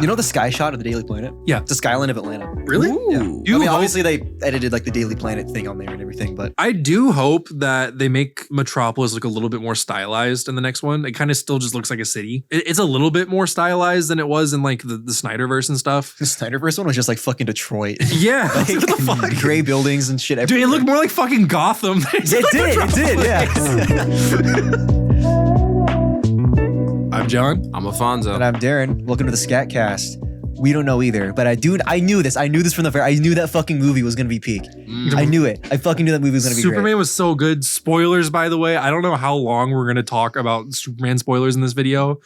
You know the sky shot of the Daily Planet? Yeah. It's the skyline of Atlanta. Really? Yeah. You I mean, hope- obviously they edited like the Daily Planet thing on there and everything, but I do hope that they make Metropolis look a little bit more stylized in the next one. It kind of still just looks like a city. It's a little bit more stylized than it was in like the Snyderverse and stuff. the Snyderverse one was just like fucking Detroit. Yeah. Like, What the fuck? gray buildings and shit Dude, everywhere. it looked more like fucking Gotham. It did, yeah. I'm John. I'm Alfonso. And I'm Darren. Welcome to the Scat Cast. We don't know either, but I knew this. I knew this from the I knew that fucking movie was gonna be peak. I knew it. I fucking knew that movie was gonna be Superman great. was so good. Spoilers, by the way. I don't know how long we're gonna talk about Superman spoilers in this video,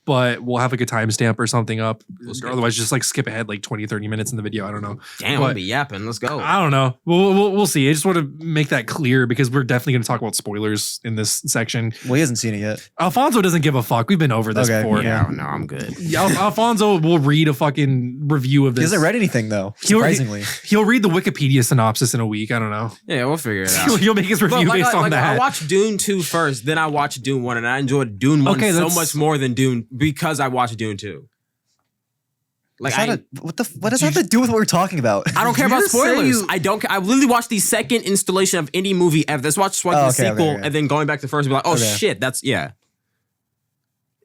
but we'll have like a timestamp or something up. Otherwise, just like skip ahead like 20, 30 minutes in the video. I don't know. Damn, we'll be yapping. Let's go. I don't know. We'll see. I just want to make that clear because we're definitely going to talk about spoilers in this section. Well, he hasn't seen it yet. Alfonso doesn't give a fuck. We've been over this Okay, before. Yeah, no, I'm good. Alfonso will read a fucking review of He this. hasn't read anything though, surprisingly. He'll read the Wikipedia synopsis in a week. I don't know. Yeah, we'll figure it out. He'll make his review But based on that. I watched Dune 2 first, then I watched Dune 1, and I enjoyed Dune 1 so much more than Dune because I watched Dune 2. Like what does that have to do with what we're talking about? I don't care You about just say spoilers. you- I don't care. I literally watched the second installation of any movie ever. Let's watch the okay, sequel okay. and then going back to the first and be like, oh Okay. shit, that's yeah.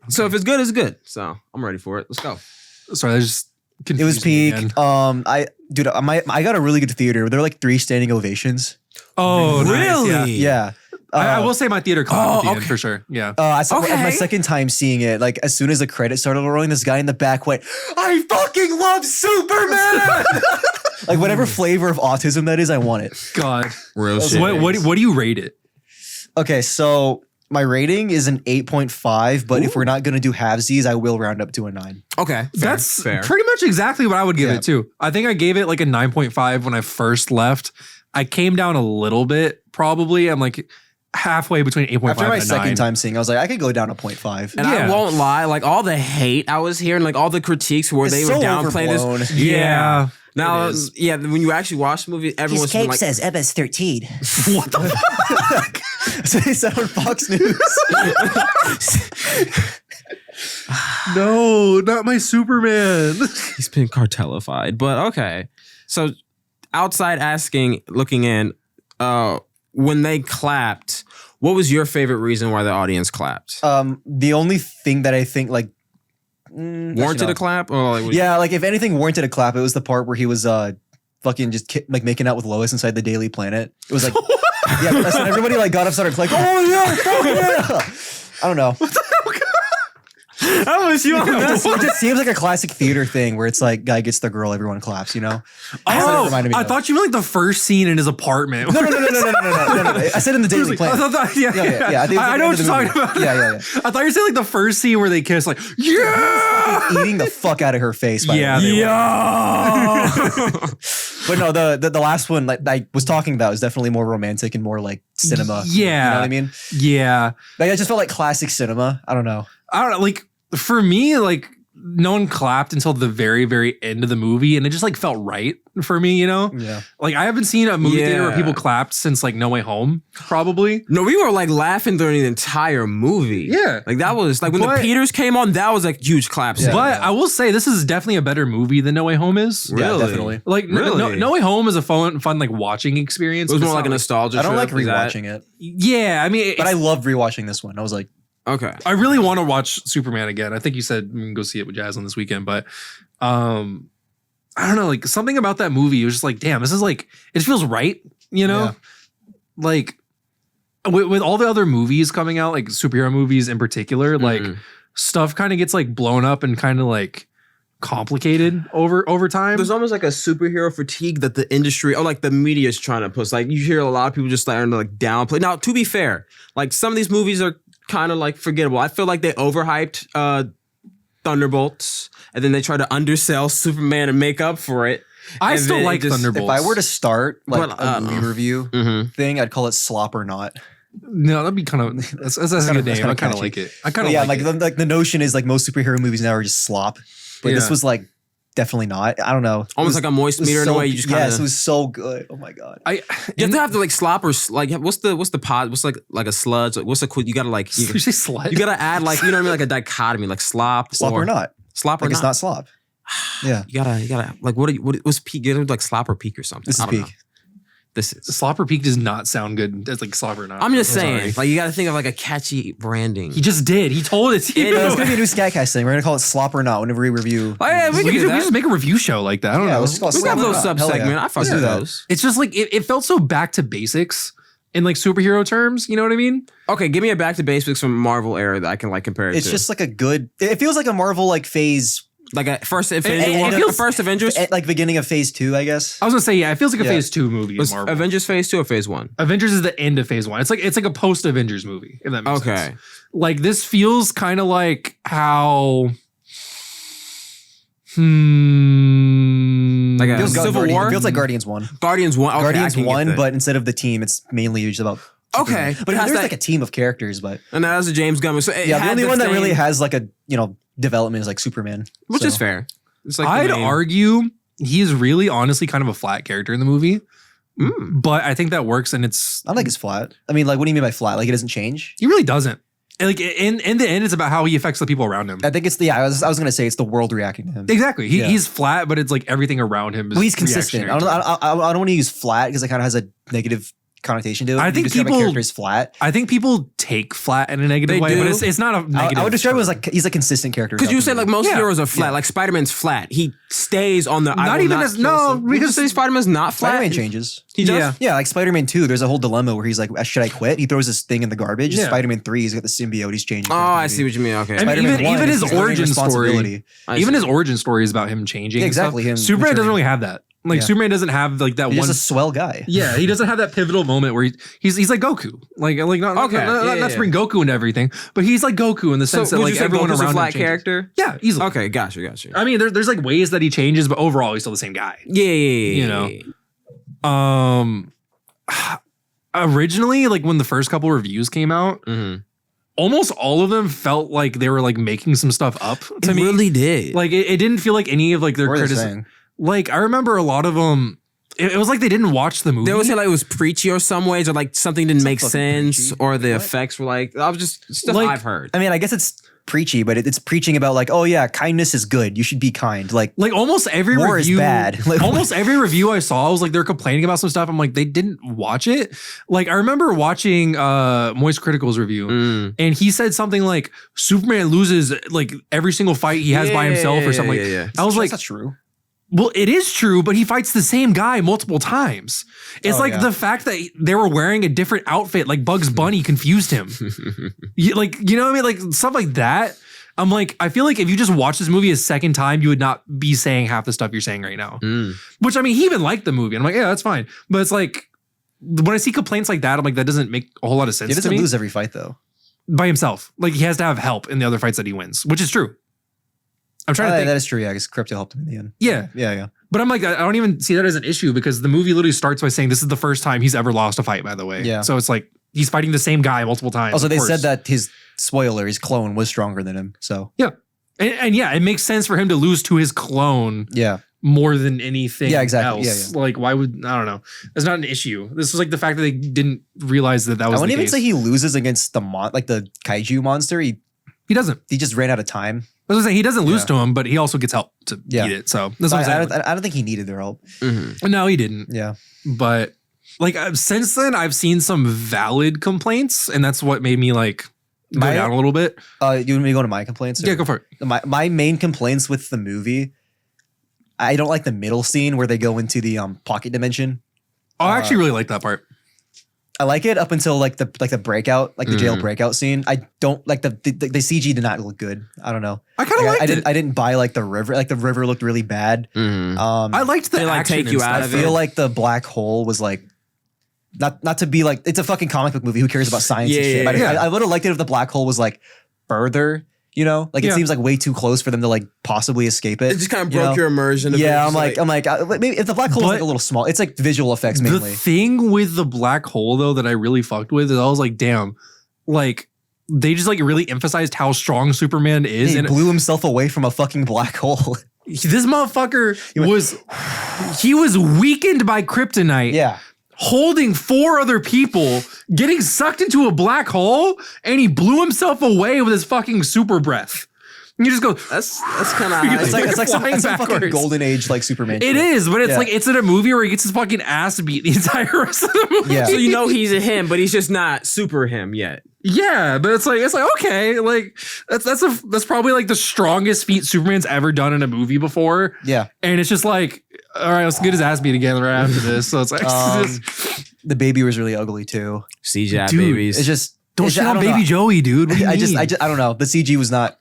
So if it's good, it's good. So I'm ready for it. Let's go. Sorry, I just It was confused me peak. again. I got a really good theater. There were like 3 standing ovations. Oh, nice, Really? yeah. Yeah. I will say my theater clapped at the end okay. for sure. Yeah. I saw Okay. my second time seeing it. Like as soon as the credits started rolling, this guy in the back went, "I fucking love Superman!" Like whatever flavor of autism that is, I want it. God. Real shit. shit. What do you rate it? Okay, so my rating is an 8.5, but if we're not gonna do halvesies, I will round up to a 9. Okay, That's fair. pretty much exactly what I would give Yeah. it too. I think I gave it like a 9.5 when I first left. I came down a little bit, probably. I'm like halfway between 8.5 After my and a second 9. time seeing, I was like, I could go down to 0.5. And Yeah. I won't lie, like all the hate I was hearing, like all the critiques where It's they so were downplaying overblown. this. Yeah. Now, it is. yeah, when you actually watch the movie, everyone's been like, says MS-13. What the fuck? So they said on Fox News. No, not my Superman. he's been cartelified. But okay. So outside looking in, when they clapped, what was your favorite reason why the audience clapped? The only thing that I think like Warranted a clap? Or like, Yeah, like if anything warranted a clap, it was the part where he was fucking just like making out with Lois inside the Daily Planet. It was like yeah, so everybody like got up, started like, oh yeah, fuck yeah. I don't know. I was you on this. It just seems like a classic theater thing where it's like guy gets the girl, everyone claps, you know? That's what it Oh, reminded me I of. thought you meant like the first scene in his apartment. No. I said in the Daily Planet. Yeah. I think it was I at know the what end you're of the talking movie. about. Yeah. I thought you were saying like the first scene where they kiss, like, yeah. Eating the fuck out of her face. By Yeah, the way. they Yeah. But no, the last one like I was talking about is definitely more romantic and more like cinema. Yeah. You know what I mean? Yeah. Like I just felt like classic cinema. I don't know. I don't know. Like for me, like no one clapped until the very, very end of the movie, and it just like felt right for me, you know? Yeah. Like I haven't seen a movie theater where Yeah. people clapped since like No Way Home, probably. No, we were like laughing during the entire movie. Yeah. Like that was like when But- the Peters came on, that was like huge claps. Yeah. But I will say this is definitely a better movie than No Way Home is. Really? Yeah, definitely. Like Really? no Way Home is a fun like watching experience. It was but more it's like a not, nostalgia. I don't like trip, is that- rewatching it. Yeah, I mean, But I loved rewatching this one. I was like, Okay. I really want to watch Superman again. I think you said we can go see it with Jazz on this weekend, but I don't know, like something about that movie. It was just like, damn, this is like, it feels right, you know? Yeah. Like with all the other movies coming out, like superhero movies in particular, like Mhm. stuff kind of gets like blown up and kind of like complicated over time. There's almost like a superhero fatigue that the industry or like the media is trying to push. Like you hear a lot of people just starting to like downplay. Now, to be fair, like some of these movies are kind of like forgettable. I feel like they overhyped Thunderbolts and then they try to undersell Superman and make up for it. I And still then like it just- Thunderbolts. if I were to start like But, a movie review Mm-hmm. thing, I'd call it Slop or Not. No, that'd be kind of that's a kinda- good that's name. I kinda kind of catchy. like it. I kind But of yeah, like like it. the notion is like most superhero movies now are just slop. But this Yeah. was like definitely not. I don't know. Almost like a moist meter in a way. You just kind yes, of it was so good. Oh my god. I you have to have to like slop or like what's the pod? What's like a sludge? Like, what's the you gotta like you say slut. you gotta add like you know what I mean like a dichotomy like slop Slop or not. slop or Like not. it's not slop. Yeah. You gotta like what's peak? Like Slop or Peak or something. This is I don't peak. know. This is. Slopper Peak does not sound good. It's like Slopper not. I'm just sorry. saying, like you gotta think of like a catchy branding. He just did. He told it to you. It's gonna be a new Scat Cast thing. We're gonna call it Slop or Not whenever we review. Oh yeah, we can We do can just that. make a review show like that. I don't Yeah, know. let's just call it We Slop got a or little Not. sub Hell yeah. segment. I fuck Let's with do that. those. It's just like it felt so back to basics in like superhero terms. You know what I mean? Okay, give me a back to basics from Marvel era that I can like compare it It's to. just like a good. It feels like a Marvel like phase, like a first it Infinity feels- first Avengers. like beginning of phase 2, I guess. I was gonna say yeah. It feels like a Yeah. Phase 2 movie in Was Marvel. Avengers Phase 2 or Phase 1? Avengers is the end of Phase 1. It's like a post Avengers movie. If that makes sense. Okay. Like this feels kind of like how. Like a Feels Civil Guardian- War? Feels like Guardians 1. Guardians 1. Okay, Guardians I can get 1, that. but instead of the team, it's mainly just about. Okay, Superman. but it has there's that- like a team of characters, but And that was a James Gunn. So it yeah, the had only one that really same- has like a development is like Superman, which So- is fair. It's like I'd the main- argue he's really honestly kind of a flat character in the movie, but I think that works and it's I don't think it's flat. I mean, like, what do you mean by flat? Like, it doesn't change. he really doesn't. And, like in the end, it's about how he affects the people around him. I think it's I was gonna say it's the world reacting to him. Exactly. Yeah. He's flat, but it's like everything around him is Well, he's consistent. I reactionary don't. to him. I don't want to use flat because it kind of has a negative connotation to it. I You think describe a people- character as flat. I think people take flat in a negative They way, but do. it's not a negative. I would describe him as like he's a consistent character. Because you say like most Yeah. heroes are flat. Yeah. Like Spider-Man's flat. He stays on the. I Not will even not as- kill no, some- because- you say Spider-Man's not flat. Spider-Man changes. He does. Yeah. Yeah, like Spider-Man 2, there's a whole dilemma where he's like, should I quit? He throws this thing in the garbage. Yeah. Spider-Man 3, he's got the symbiote. He's changing. Oh, I see what you mean. Okay. I mean, Spider-Man even 1, his he's learning origin story, responsibility. I even see. his origin story is about him changing. Yeah, and stuff. exactly, him Superman doesn't maturing. really have that. Like Yeah. Superman doesn't have like that He's one. just a swell guy. Yeah, he doesn't have that pivotal moment where he's like Goku. Like not Okay, not yeah, to bring Goku into everything, but he's like Goku in the So sense that would like you say everyone Goku's around a him flat changes. character? Yeah, easily. Okay, gotcha. I mean, there's like ways that he changes, but overall he's still the same guy. Yeah. You know. Originally, like when the first couple reviews came out, Mm-hmm. almost all of them felt like they were like making some stuff up to It me. really did. Like it didn't feel like any of like their What are they criticism. saying? Like I remember a lot of them. It was like they didn't watch the movie. They would say like it was preachy or some ways, or like something didn't make fucking sense, preachy. or the What? effects were like I was just stuff Like- I've heard. I mean, I guess it's preachy, but it's preaching about like, oh yeah, kindness is good. You should be kind. Like, almost every War is review, bad. Like, almost every review I saw was like they're complaining about some stuff. I'm like, they didn't watch it. Like I remember watching Moist Critical's review, and he said something like Superman loses like every single fight he has by himself or something. Yeah. I was like, that's not true. well, it is true, but he fights the same guy multiple times. It's Oh, like yeah. the fact that they were wearing a different outfit, like Bugs Bunny confused him. You know what I mean? Like stuff like that. I'm like, I feel like if you just watch this movie a second time, you would not be saying half the stuff you're saying right now. Which I mean, he even liked the movie. And I'm like, yeah, that's fine. But it's like, when I see complaints like that, I'm like, that doesn't make a whole lot of sense He to doesn't me. lose every fight though. By himself. Like he has to have help in the other fights that he wins, which is true. I'm trying to think. That is true. Yeah, I guess Crypto helped him in the end. Yeah. Yeah. But I'm like, I don't even see that as an issue because the movie literally starts by saying this is the first time he's ever lost a fight, by the way. Yeah. So it's like he's fighting the same guy multiple times. Also, of they course. said that his clone was stronger than him. So Yeah. And yeah, it makes sense for him to lose to his clone yeah, more than anything Yeah, exactly. else. Yeah, Like, why would, I don't know. That's not an issue. This was like the fact that they didn't realize that I was wouldn't the even case. say he loses against the the kaiju monster. He doesn't. just ran out of time. I was gonna say he doesn't lose Yeah. to him, but he also gets help to Yeah. beat it. So that's what I'm saying. I don't think he needed their help. No, he didn't. Yeah. But like since then, I've seen some valid complaints, and that's what made me like go down a little bit. You want me to go to my complaints? or- Yeah, go for it. My main complaints with the movie, I don't like the middle scene where they go into the pocket dimension. Oh, I actually really like that part. I like it up until like the breakout, like the jail breakout scene. I don't like the CG did not look good. I don't know. I kind of liked it. I didn't buy like the river. Like the river looked really bad. I liked the They, like, action take you and out I stuff. of feel it. like the black hole was like not to be like it's a fucking comic book movie. Who cares about science and shit? But yeah. I would have liked it if the black hole was like further. You know, like it Yeah. seems like way too close for them to like possibly escape it. It just kind of you broke know? your immersion. of it. Yeah, Just I'm like, maybe if the black hole was But- like a little small, it's like visual effects mainly. The thing with the black hole though that I really fucked with is I was like, damn, like they just like really emphasized how strong Superman is, He and blew himself away from a fucking black hole. this motherfucker he was weakened by kryptonite. Yeah. Holding 4 other people, getting sucked into a black hole, and he blew himself away with his fucking super breath. And you just go. That's kind of. It's It's like some flying fucking backwards. golden age like Superman. It shit. is, but it's Yeah. like it's in a movie where he gets his fucking ass beat the entire rest of the movie. Yeah. So you know he's a him, but he's just not super him yet. Yeah, but it's like okay, like that's probably like the strongest feat Superman's ever done in a movie before. Yeah. And it's just like, all right, let's get his ass beat again right after this. So it's like The baby was really ugly too. CGI Dude, babies. It's just don't it's shit just- I on don't Baby know. Joey, dude. What do you I mean? don't know. The CG was not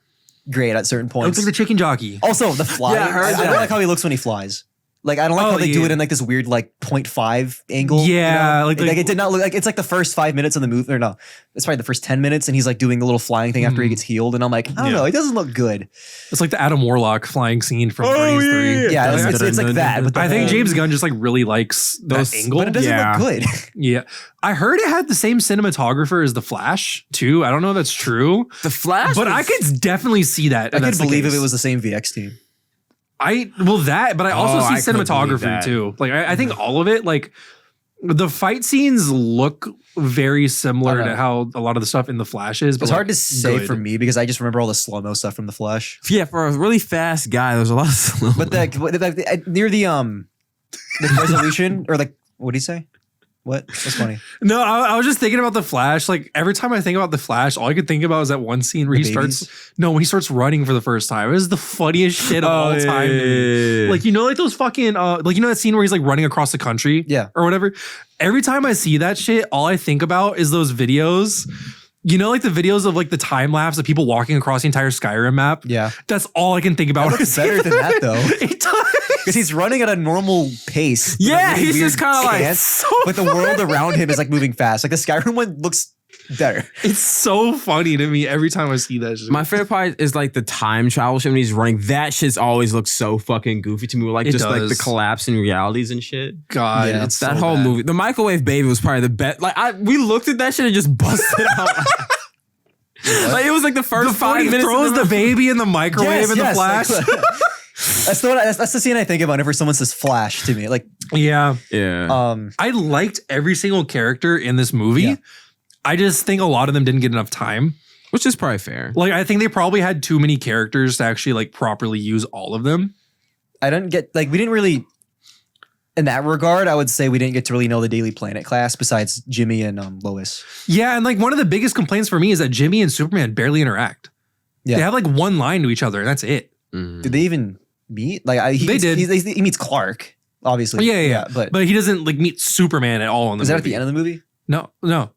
great at certain I don't points. think the chicken jockey. Also, the flying. Yeah, I heard I don't that. like how he looks when he flies. Like I don't like Oh, how they do yeah. it in like this weird like 0.5 angle. Yeah, you know? like- it did not look like it's like the first 5 minutes of the movie. Or no, it's probably the first 10 minutes, and he's like doing the little flying thing after he gets healed, and I'm like, I don't know, it doesn't look good. It's like the Adam Warlock flying scene from Guardians 3. Yeah, it's like that. But the I think whole- James Gunn just like really likes Those- that angle. but it doesn't Yeah. look good. Yeah. I heard it had the same cinematographer as The Flash, too. I don't know if that's true, the Flash, but I could definitely see that. I if could that's the believe if case. it was the same VX team. But I also Oh, I see couldn't believe cinematography that. too. Like I think all of it, like the fight scenes look very similar I know. to how a lot of the stuff in The Flash is. But It's hard like, to say good. for me because I just remember all the slow-mo stuff from the Flash. Yeah, for a really fast guy, there's a lot of slow. But near the resolution or like what do you say? What? That's funny. No, I was just thinking about The Flash. Like every time I think about The Flash, all I could think about is that one scene where The he starts running for the first time. It is the funniest shit of all time. to me. Like, you know, like those fucking, like, you know, that scene where he's like running across the country Yeah. or whatever. Every time I see that shit, all I think about is those videos, you know, like the videos of like the time lapse of people walking across the entire Skyrim map. Yeah. That's all I can think about. That looks better than that though. It does. Because he's running at a normal pace. with a Yeah, really he's weird just kinda like, stance, so but the world around him is like moving fast. Like the Skyrim one looks better. It's so funny to me every time I see that shit. My favorite part is like the time travel shit when he's running. That shit's always looks so fucking goofy to me. Like It just like the does. collapse in realities and shit. God, Yeah. it's That so whole bad. movie, the microwave baby was probably the best. Like we looked at that shit and just busted out. Like it was like the first Before 5 he minutes. throws of the baby in the microwave in The Flash. like- that's the scene I think of whenever someone says Flash to me. Like, Yeah. yeah. I liked every single character in this movie. Yeah. I just think a lot of them didn't get enough time. Which is probably fair. Like, I think they probably had too many characters to actually like properly use all of them. I don't get like we didn't really. In that regard, I would say we didn't get to really know the Daily Planet class besides Jimmy and Lois. Yeah, and like one of the biggest complaints for me is that Jimmy and Superman barely interact. Yeah. They have like one line to each other, and that's it. Mhm. Did they even meet? Like They did. He meets Clark, obviously. Yeah. But he doesn't like meet Superman at all in the is movie. that at the end of the movie? No.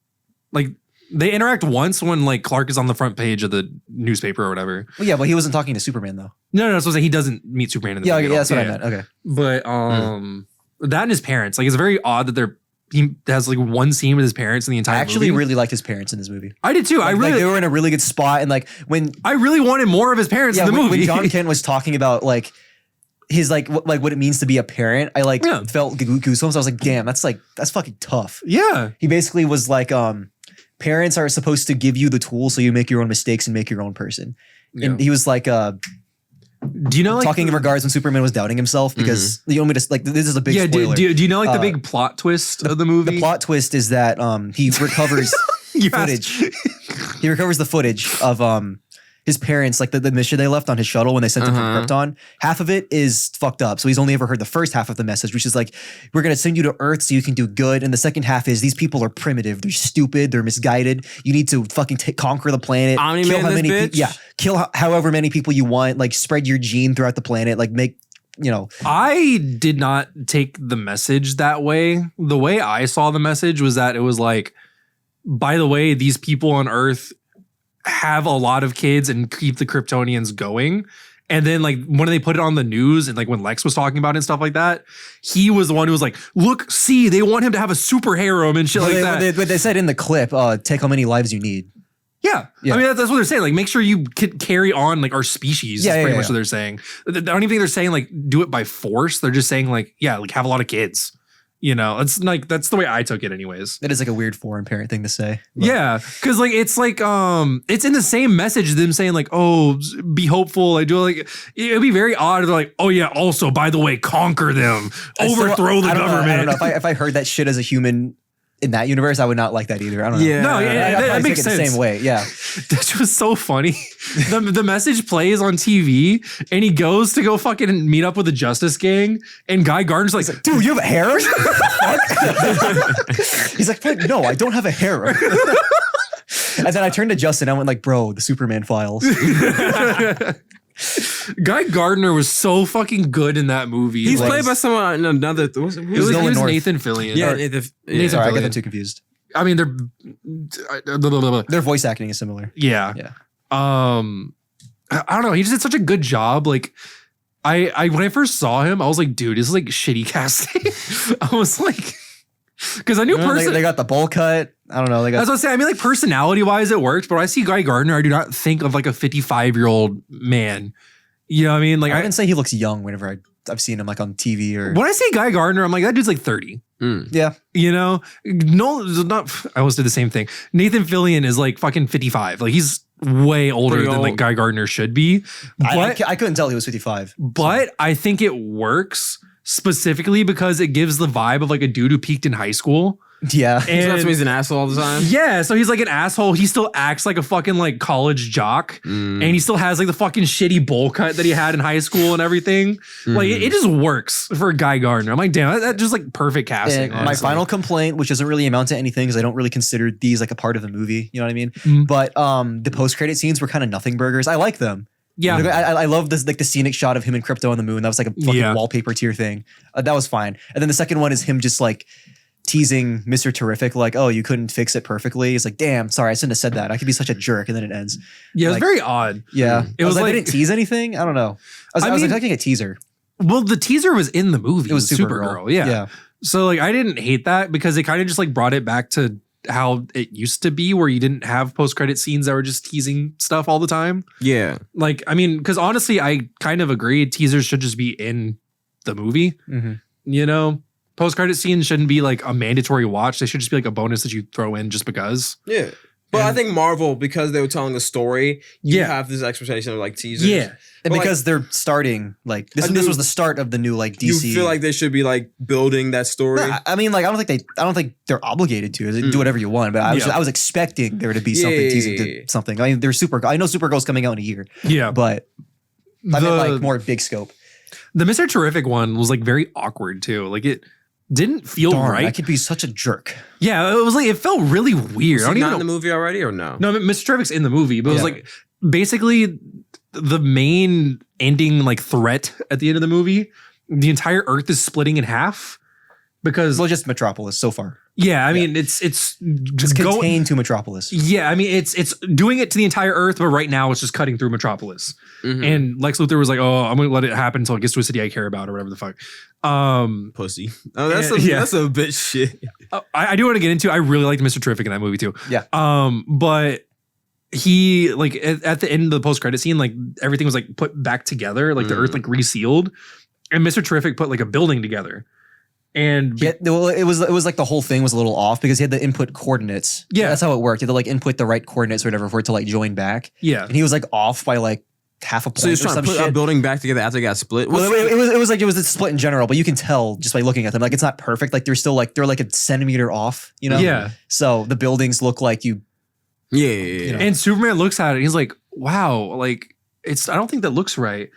Like they interact once when like Clark is on the front page of the newspaper or whatever. Well, yeah, but he wasn't talking to Superman though. No. So he doesn't meet Superman in the Yeah, movie. okay, at that's all. what I meant. Okay. But that and his parents, like it's very odd that he has like one scene with his parents in the entire I actually movie. really liked his parents in this movie. I did too. Like, they were in a really good spot, and like when I really wanted more of his parents in the when movie. John Kent was talking about like his like what it means to be a parent, I like Yeah. felt goosebumps. I was like, damn, that's fucking tough. Yeah. He basically was like, parents are supposed to give you the tools so you make your own mistakes and make your own person. And he was like, Do you know like talking in regards when Superman was doubting himself because you want me to like this is a big yeah, spoiler. do you know like the Uh, big plot twist of the movie? The plot twist is that he recovers Yes. footage. He recovers the footage of his parents, like the mission they left on his shuttle when they sent him from Krypton. Half of it is fucked up. So he's only ever heard the first half of the message, which is like, we're going to send you to Earth so you can do good. And the second half is these people are primitive. They're stupid. They're misguided. You need to fucking conquer the planet. Omni-Man this many bitch? kill however many people you want. Like spread your gene throughout the planet. Like make, you know. I did not take the message that way. The way I saw the message was that it was like, by the way, these people on Earth have a lot of kids and keep the Kryptonians going. And then like when they put it on the news and like when Lex was talking about it and stuff like that, he was the one who was like, look, see, they want him to have a super harem and shit like that. But they said in the clip, take how many lives you need. Yeah. Yeah. I mean, that's what they're saying. Like, make sure you carry on like our species. Yeah, is pretty yeah, much yeah. what they're saying. I don't even think they're saying like do it by force. They're just saying like, yeah, like have a lot of kids. You know, it's like that's the way I took it, anyways. That is like a weird foreign parent thing to say. But- Yeah, because like it's in the same message. Them saying like, oh, be hopeful. I do like it'd be very odd. They're like, oh yeah, also by the way, conquer them, overthrow the I don't know, government. I don't know if I heard that shit as a human in that universe, I would not like that either. I don't know. Yeah. No, yeah, that makes The sense. same way. Yeah. That was so funny. The message plays on TV, and he goes to go fucking meet up with the Justice Gang, and Guy Gardner's like, Dude, you have a hair? He's like, no, I don't have a hair. And then I turned to Justin. I went like, bro, the Superman files. Guy Gardner was so fucking good in that movie. He's Like, played by someone in another. it was Nolan North. Nathan Fillion. Yeah, Nathan Sorry, I get Fillion. them too confused. I mean, Their voice acting is similar. yeah. Yeah. I don't know. He just did such a good job. Like, I when I first saw him, I was like, dude, this is like shitty casting. I was like, because I knew They got the bowl cut. I don't know. They got That's what I'm saying. I mean, like personality wise, it works. But when I see Guy Gardner, I do not think of like a 55-year-old man. You know what I mean? Like I wouldn't say he looks young whenever I've seen him like on TV or. when I see Guy Gardner, I'm like, that dude's like 30. Yeah. You know, no, not. I almost did the same thing. Nathan Fillion is like fucking 55. Like he's way older Pretty than like old. Guy Gardner should be. But I couldn't tell he was 55. but I think it works specifically because it gives the vibe of like a dude who peaked in high school. Yeah. So that's And why he's an asshole all the time. yeah, so he's like an asshole. He still acts like a fucking like college jock, and he still has like the fucking shitty bowl cut that he had in high school and everything. Like it just works for Guy Gardner. I'm like, damn, that just like perfect casting. And my honestly. final complaint, which doesn't really amount to anything because I don't really consider these like a part of the movie. You know what I mean? Mhm. But the post-credit scenes were kind of nothing burgers. I like them. yeah, Like, I love this like the scenic shot of him and Crypto on the moon. That was like a fucking Yeah. wallpaper tier thing. That was fine. And then the second one is him just like teasing Mr. Terrific, like, oh, you couldn't fix it perfectly. It's like, damn, sorry, I shouldn't have said that. I could be such a jerk. And then it ends. yeah, it was like- very odd. Yeah. It was they like- didn't tease anything. I don't know. I was mean- expecting a teaser. Well, the teaser was in the movie. It was Supergirl. Yeah. Yeah. So like, I didn't hate that because it kind of just like brought it back to how it used to be, where you didn't have post credit scenes that were just teasing stuff all the time. Yeah. Like, I mean, because honestly, I kind of agree. Teasers should just be in the movie. Mhm. You know, post credit scenes shouldn't be like a mandatory watch. They should just be like a bonus that you throw in just because. Yeah. But I think Marvel, because they were telling a story, you Yeah. have this expectation of like teasers. Yeah. And But, because they're starting like this. A This new- was the start of the new like DC. You feel like they should be like building that story. Nah, I mean, like I don't think they're obligated to. They do whatever you want. But Yeah. I was expecting there to be something Yeah. teasing to something. I mean, there's I know Supergirl's coming out in a year, Yeah. but I meant like more big scope. The Mr. Terrific one was like very awkward too. Like it didn't feel Darn, right. I could be such a jerk. Yeah. It was like, it felt really weird. Is I don't he even not know. in the movie already or no? No, I mean, Mr. Terrific's in the movie, but it was Yeah. like basically the main ending like threat at the end of the movie. The entire Earth is splitting in half because Well, just Metropolis so far. yeah, I mean it's It's go- contained to Metropolis. yeah, I mean it's doing it to the entire Earth, but right now it's just cutting through Metropolis. Mhm. And Lex Luthor was like, "Oh, I'm gonna let it happen until it gets to a city I care about or whatever the fuck." Pussy. Oh, that's Yeah. that's a bitch shit. I do want to get into. I really liked Mr. Terrific in that movie too. Yeah. But he like at the end of the post credit scene, like everything was like put back together, like the Earth like resealed, and Mr. Terrific put like a building together, and Yeah, well, it was like the whole thing was a little off because he had the input coordinates. Yeah. That's how it worked. You had to like input the right coordinates or whatever for it to like join back. yeah, And he was like off by like half a point So he's or trying some to put shit. a building back together after it got split. Well, it was like it was a split in general, but you can tell just by looking at them. Like it's not perfect. Like they're like a centimeter off, you know? yeah. So the buildings look like you. yeah. You know. And Superman looks at it, and he's like, "Wow, like I don't think that looks right."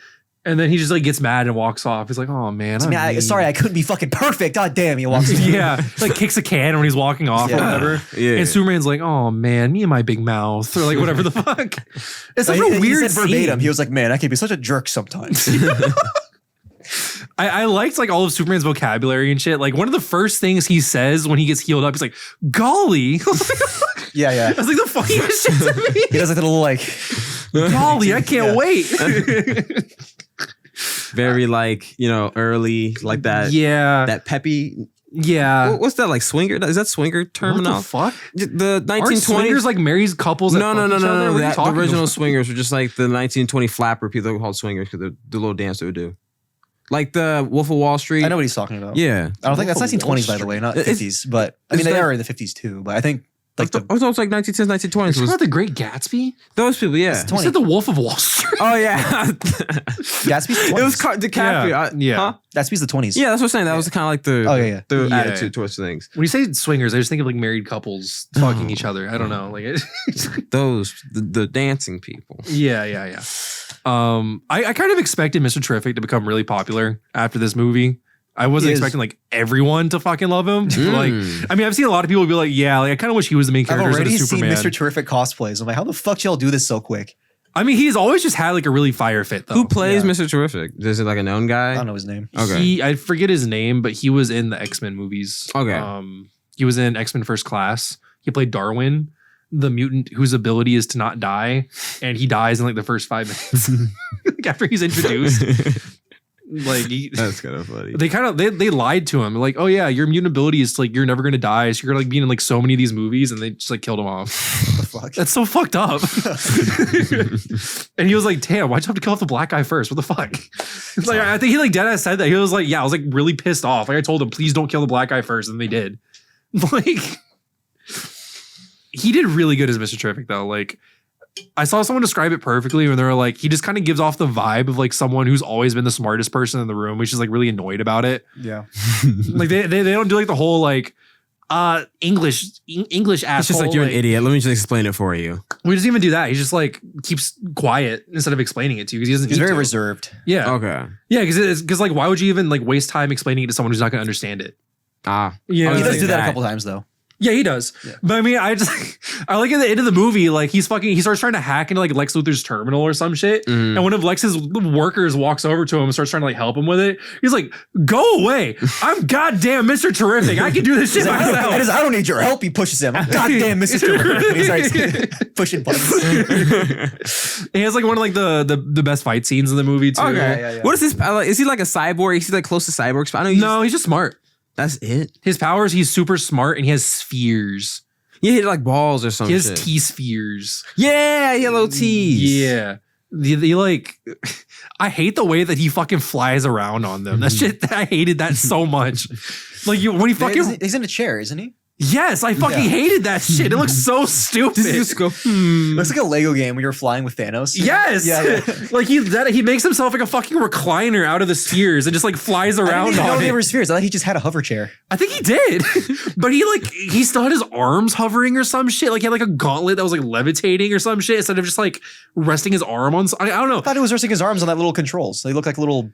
And then he just like gets mad and walks off. He's like, "Oh man, I mean, sorry, I couldn't be fucking perfect. God damn, he walks. yeah, like kicks a can when he's walking off or Yeah. whatever. Yeah. And Superman's like, "Oh man, me and my big mouth," or like whatever the fuck. It's such He a weird said verbatim. scene. He was like, "Man, I can be such a jerk sometimes." I liked like all of Superman's vocabulary and shit. Like one of the first things he says when he gets healed up, he's like, "Golly," yeah, yeah. that's like the funniest shit to me. He does like a little like. Golly, I can't Yeah. wait. Very like, early, like that. yeah, That peppy. yeah. What's that like? Swinger? Is that swinger What terminal? the fuck? The Aren't swingers 1920s. like married couples? That No. fuck each other? What are you The talking original about? swingers were just like the 1920 flapper people that were called swingers because the little dance they would do. Like the Wolf of Wall Street. I know what he's talking about. Yeah. I don't think that's Wolf of 1920s, by Wall the way, not It's- 50s. But I mean, it's they that- are in the 50s too. But I think Like I thought it was like 1910s, 1920s. It's about The Great Gatsby? Those people, yeah. You said The Wolf of Wall Street. Oh yeah, Gatsby's the 20s. it was DiCaprio. Yeah. Huh? Gatsby's the 20s. Yeah, that's what I'm saying. That was kind of like the the Yeah. attitude towards things. When you say swingers, I just think of like married couples fucking each other. I don't know. Like, Those the dancing people. yeah. I kind of expected Mr. Terrific to become really popular after this movie. I wasn't He is. expecting like everyone to fucking love him. Like, I mean, I've seen a lot of people be like, yeah, like I kind of wish he was the main I've character instead already of seen Superman. Mr. Terrific cosplays. I'm like, how the fuck y'all do this so quick? I mean, he's always just had like a really fire fit though. Who plays Yeah. Mr. Terrific? Is it like a known guy? I don't know his name. Okay. I forget his name, but he was in the X-Men movies. Okay. He was in X-Men First Class. He played Darwin, the mutant whose ability is to not die, and he dies in like the first 5 minutes like, after he's introduced. Like That's kind of funny. they lied to him like, oh yeah, your mutant ability is like you're never gonna die, so you're gonna like be in like so many of these movies, and they just like killed him off. What the fuck? That's so fucked up. And he was like, damn, why'd you have to kill off the black guy first? What the fuck? It's like I think he like deadass said that. He was like, yeah, I was like really pissed off. Like I told him, please don't kill the black guy first, and they did. Like he did really good as Mr. Terrific though. Like I saw someone describe it perfectly when they were like, he just kind of gives off the vibe of like someone who's always been the smartest person in the room, which is like really annoyed about it. Yeah. Like they don't do like the whole like English asshole. It's just like, you're an idiot. Let me just explain it for you. We doesn't even do that. He just like keeps quiet instead of explaining it to you because he doesn't. He's need very to. reserved. Yeah. Okay. Yeah, because like why would you even like waste time explaining it to someone who's not going to understand it? Ah. Yeah. Oh, He you does think do that a that. couple times though. Yeah, he does. Yeah. But I mean, I like at the end of the movie, like he starts trying to hack into like Lex Luthor's terminal or some shit. Mm. And one of Lex's workers walks over to him and starts trying to like help him with it. He's like, go away. I'm goddamn Mr. Terrific. I can do this shit myself. I don't need your help. He pushes him. Goddamn, Mr. Terrific. And he starts pushing buttons. He has like one of like the best fight scenes in the movie too. Okay. yeah. What is this? Is he like a cyborg? Is he like close to cyborgs? I know. No, he's just smart. That's it. His powers, he's super smart and he has spheres. Yeah, he had like balls or something. He has T-spheres. Yeah, he had little T's. Yeah. They like, I hate the way that he fucking flies around on them. That shit, I hated that so much. Like when he fucking, He's in a chair, isn't he? yes, I fucking Yeah. hated that shit. It looks so stupid. Does he just go? Looks like a Lego game when you're flying with Thanos. Yes. Yeah. Like he makes himself like a fucking recliner out of the spheres and just like flies I around didn't even know on they it. were spheres. I thought he just had a hover chair. I think he did. But he still had his arms hovering or some shit. Like he had like a gauntlet that was like levitating or some shit instead of just like resting his arm on. I don't know. I thought he was resting his arms on that little controls. They look like little.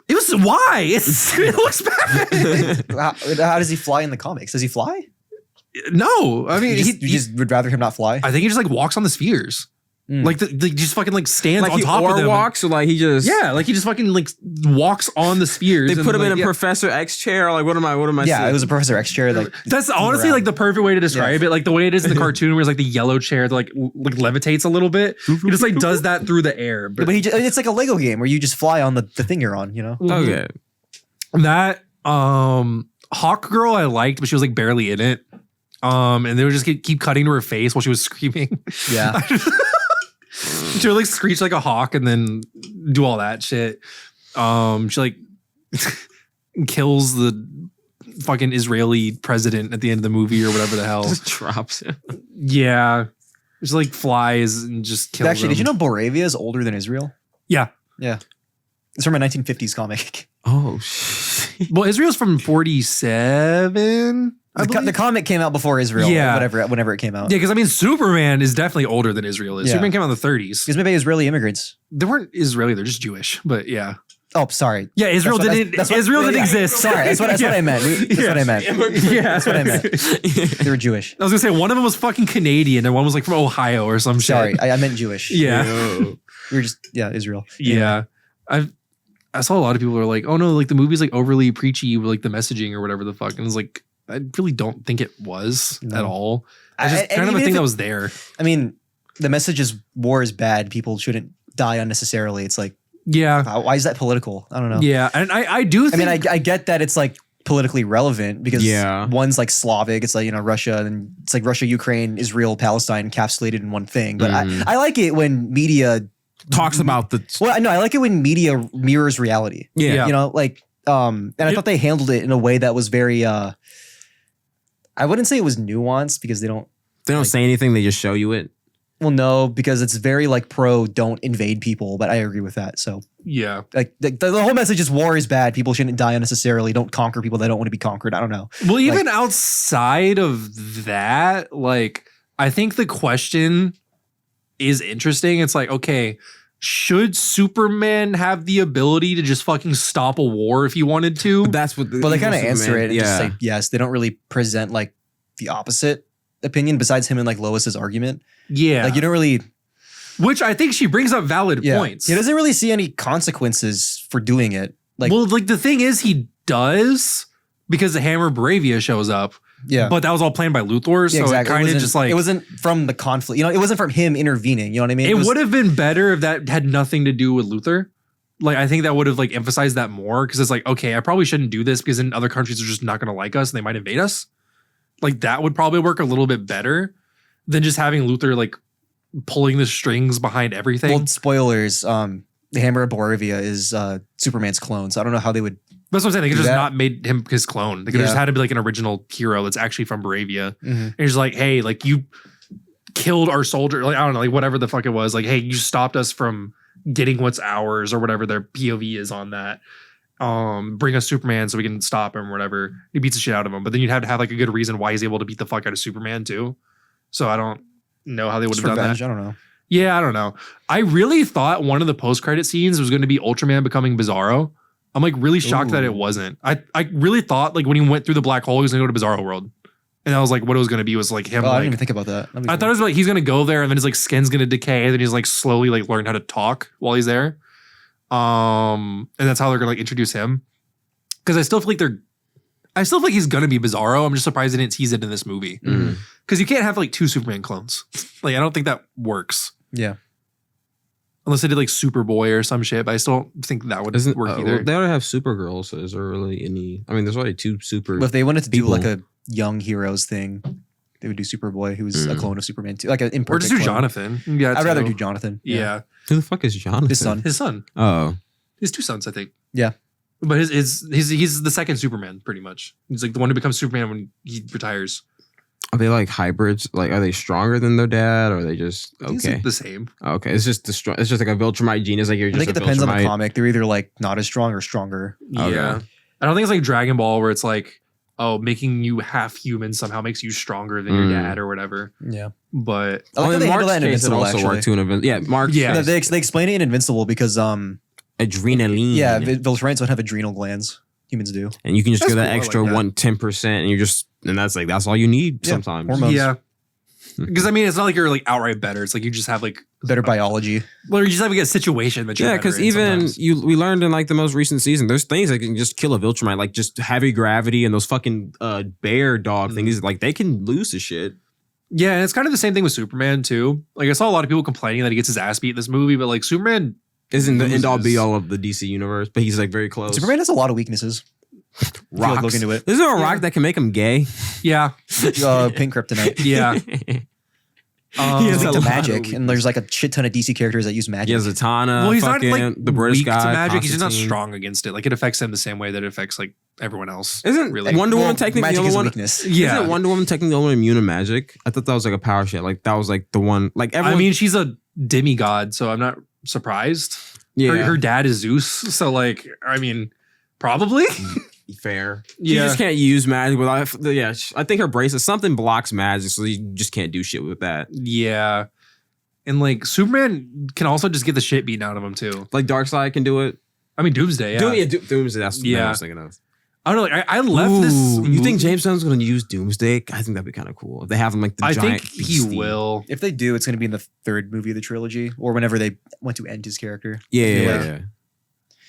It was why? It looks bad. How does he fly in the comics? Does he fly? No, I mean, You just would rather him not fly. I think he just like walks on the spheres. Like he just fucking like stands Like on he top of them. walks, or like he just Yeah, like he just fucking like walks on the spheres. They and, put him like, in a yeah. Professor X chair. Like what am I? Yeah, seeing? it was a Professor X chair. Like That's honestly like the perfect way to describe it. Like the way it is in the cartoon, where it's like the yellow chair that like levitates a little bit. He just like does that through the air. But it's like a Lego game where you just fly on the thing you're on. You know. Okay. that Hawk Girl I liked, but she was like barely in it. And they would just keep cutting to her face while she was screaming. Yeah. She would like screech like a hawk and then do all that shit. She like kills the fucking Israeli president at the end of the movie or whatever the hell. Just drops him. Yeah. Just like flies and just kills Actually, did you him. know Boravia is older than Israel? Yeah. Yeah. It's from a 1950s comic. Oh shit. Well, Israel's from 47. The comic came out before Israel. Yeah. Whenever it came out. Yeah, because I mean, Superman is definitely older than Israel is. Yeah. Superman came out in the 30s. Because maybe Israeli immigrants. They weren't Israeli; they're just Jewish. But yeah, Oh, sorry. yeah, Israel That's what- didn't. that's what- Israel didn't yeah. exist. Sorry, that's what I meant. That's what I meant. Yeah, That's what I meant. They were Jewish. I was gonna say one of them was fucking Canadian and one was like from Ohio or some shit. Sorry, I meant Jewish. Yeah, Yo. We were just Israel. yeah. I saw a lot of people who were like, "Oh no, like the movie's like overly preachy with like the messaging or whatever the fuck," and it's like, I really don't think it was No. at all. It's just And kind of a even thing if that it- was there. I mean, the message is war is bad. People shouldn't die unnecessarily. It's like, Yeah, why is that political? I don't know. yeah, and I do. I Think, mean, I get that it's like politically relevant because Yeah. one's like Slavic, it's like, Russia, and it's like Russia, Ukraine, Israel, Palestine encapsulated in one thing. But I like it when media Talks about the well, no, I like it when media mirrors reality. yeah. Yeah. And I thought they handled it in a way that was very I wouldn't say it was nuanced because they don't They don't say anything. They just show you it. Well, no, because it's very like pro don't invade people, but I agree with that. So Yeah. like the whole message is war is bad. People shouldn't die unnecessarily. Don't conquer people that don't want to be conquered. I don't know. Well, even outside of that, like, I think the question is interesting. It's like, okay, should Superman have the ability to just fucking stop a war if he wanted to? But that's what. Well, they kind of answer it and just Yeah. say yes. They don't really present like the opposite opinion besides him and like Lois's argument. Yeah. Like you don't really. Which I think she brings up valid points. He doesn't really see any consequences for doing it. Like, well, like the thing is, he does because the Hammer Bravia shows up. yeah. But that was all planned by Luthor, so it kind of just like it wasn't from the conflict. You know, it wasn't from him intervening. You know what I mean? it would have been better if that had nothing to do with Luthor. Like I think that would have like emphasized that more because it's like, okay, I probably shouldn't do this because then other countries are just not going to like us and they might invade us. Like that would probably work a little bit better than just having Luthor like pulling the strings behind everything. Well, spoilers. The Hammer of Boravia is Superman's clone. So I don't know how they would. That's what I'm saying. They could do just that. not made him his clone. They could have just Yeah. had to be like an original hero that's actually from Bravia. Mhm. And he's like, hey, like you killed our soldier. Like, I don't know, like whatever the fuck it was. Like, hey, you stopped us from getting what's ours or whatever their POV is on that. Bring us Superman so we can stop him or whatever. He beats the shit out of him. But then you'd have to have like a good reason why he's able to beat the fuck out of Superman too. So I don't know how they would Just have done revenge. that. I don't know. Yeah, I don't know. I really thought one of the post-credit scenes was going to be Ultraman becoming Bizarro. I'm like really shocked that it Ooh. wasn't. I really thought like when he went through the black hole, he was going to go to Bizarro World. And that was like what it was going to be was like him Oh, I like didn't even think about that. That'd be I cool. thought it was like he's gonna go there and then his like skin's gonna decay and then he's like slowly like learn how to talk while he's there. And that's how they're gonna like introduce him. Because I still feel like he's gonna be Bizarro. I'm just surprised they didn't tease it in this movie. Mhm. Because you can't have like two Superman clones. Like I don't think that works. Yeah. Unless they did like Superboy or some shit, but I still don't think that would Isn't work either. they already have Supergirl? So is there really any? I mean, there's already two super. But if they wanted to do people. like a young heroes thing, they would do Superboy, who's a clone of Superman too, like an Or imperfect just do clone. Jonathan. Yeah, I'd rather too. do Jonathan. Yeah. Who the fuck is Jonathan? His son. His son. Oh, His two sons, I think. Yeah. But he's the second Superman, pretty much. He's like the one who becomes Superman when he retires. are they like hybrids? Like, are they stronger than their dad? Or are they just I think it's okay? like the same. Okay, it's just it's just like a Viltrumite gene. It's like you're I just. think it a depends on the Viltrumite. comic. They're either like not as strong or stronger. Okay. Yeah. I don't think it's like Dragon Ball where it's like, oh, making you half human somehow makes you stronger than your dad or whatever. Yeah. But I like how in they handle Mark's that in case, it Invincible, also actually. worked too. Yeah, Mark's Yeah. case, They explain it in Invincible because adrenaline. yeah, Viltrumites don't have adrenal glands. Humans do. and you can just That's get that cool, I like extra that. 10%, and you're just and that's all you need Yeah, sometimes. hormones. yeah. Because I mean, it's not like you're like outright better. It's like you just have like, Better biology. well, you just have like a situation that you're Yeah, better because in even sometimes. we learned in like the most recent season, there's things that can just kill a Viltrumite, like just heavy gravity and those fucking bear dog things. Like they can lose the shit. Yeah, and it's kind of the same thing with Superman too. Like I saw a lot of people complaining that he gets his ass beat in this movie, but like Superman Isn't the end all loses. be all of the DC universe, but he's like very close. Superman has a lot of weaknesses. If you, like, rocks. look into it. There's no rock that can make him gay. Yeah. Pink kryptonite. Yeah. He has He's a weak to lot of magic, and there's like a shit ton of DC characters that use magic. He has Zatanna. Well, he's not fucking, like the British weak guy. to magic. He's just not Constantine. strong against it. Like it affects him the same way that it affects like everyone else. Isn't really? Wonder Woman Well, technically the magic only is a one? weakness. Yeah. Isn't Wonder Woman technically the only one immune to magic? I thought that was like a power shit. Like that was like the one. Like everyone. I mean, she's a demigod, so I'm not surprised. yeah, Her dad is Zeus, so like, I mean, probably. fair. You Yeah. just can't use magic without. Yeah, I think her bracelet something blocks magic, so you just can't do shit with that. Yeah. And like Superman can also just get the shit beaten out of him too. Like Darkseid can do it. I mean, Doomsday. Yeah. Doomsday. That's what I Yeah. was thinking of. I don't know. Like I left this. You think movie- James Gunn's going to use Doomsday? I think that'd be kind of cool. If they have him like the I giant. think he beastie. will. If they do, it's going to be in the third movie of the trilogy, or whenever they want to end his character. Yeah, I feel yeah, like- yeah.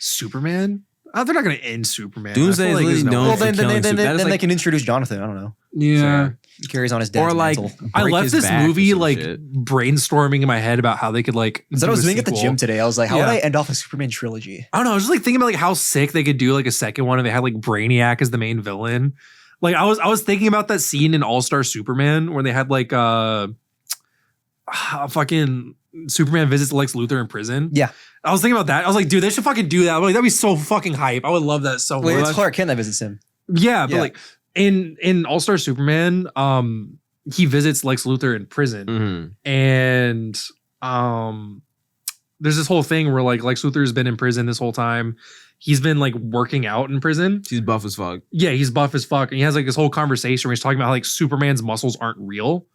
Superman? Oh, they're not going to end Superman. Doomsday I feel is there's literally known Well, for then killing Superman. That is they like- can introduce Jonathan. I don't know. Yeah. He carries on his dad's Or like, mantle. I break left his this back or movie some like shit. brainstorming in my head about how they could like. That's what I was do a doing at the sequel. gym today. I was like, how Yeah. would I end off a Superman trilogy? I don't know. I was just like thinking about like how sick they could do like a second one, and they had like Brainiac as the main villain. Like I was thinking about that scene in All Star Superman where they had like fucking Superman visits Lex Luthor in prison. Yeah. I was thinking about that. I was like, dude, they should fucking do that. I'm like, that'd be so fucking hype. I would love that so Wait, much. it's Clark Kent that visits him. Yeah, but Yeah. like in All Star Superman, he visits Lex Luthor in prison, and there's this whole thing where like Lex Luthor's been in prison this whole time. He's been like working out in prison. He's buff as fuck. Yeah, he's buff as fuck, and he has like this whole conversation where he's talking about how like Superman's muscles aren't real.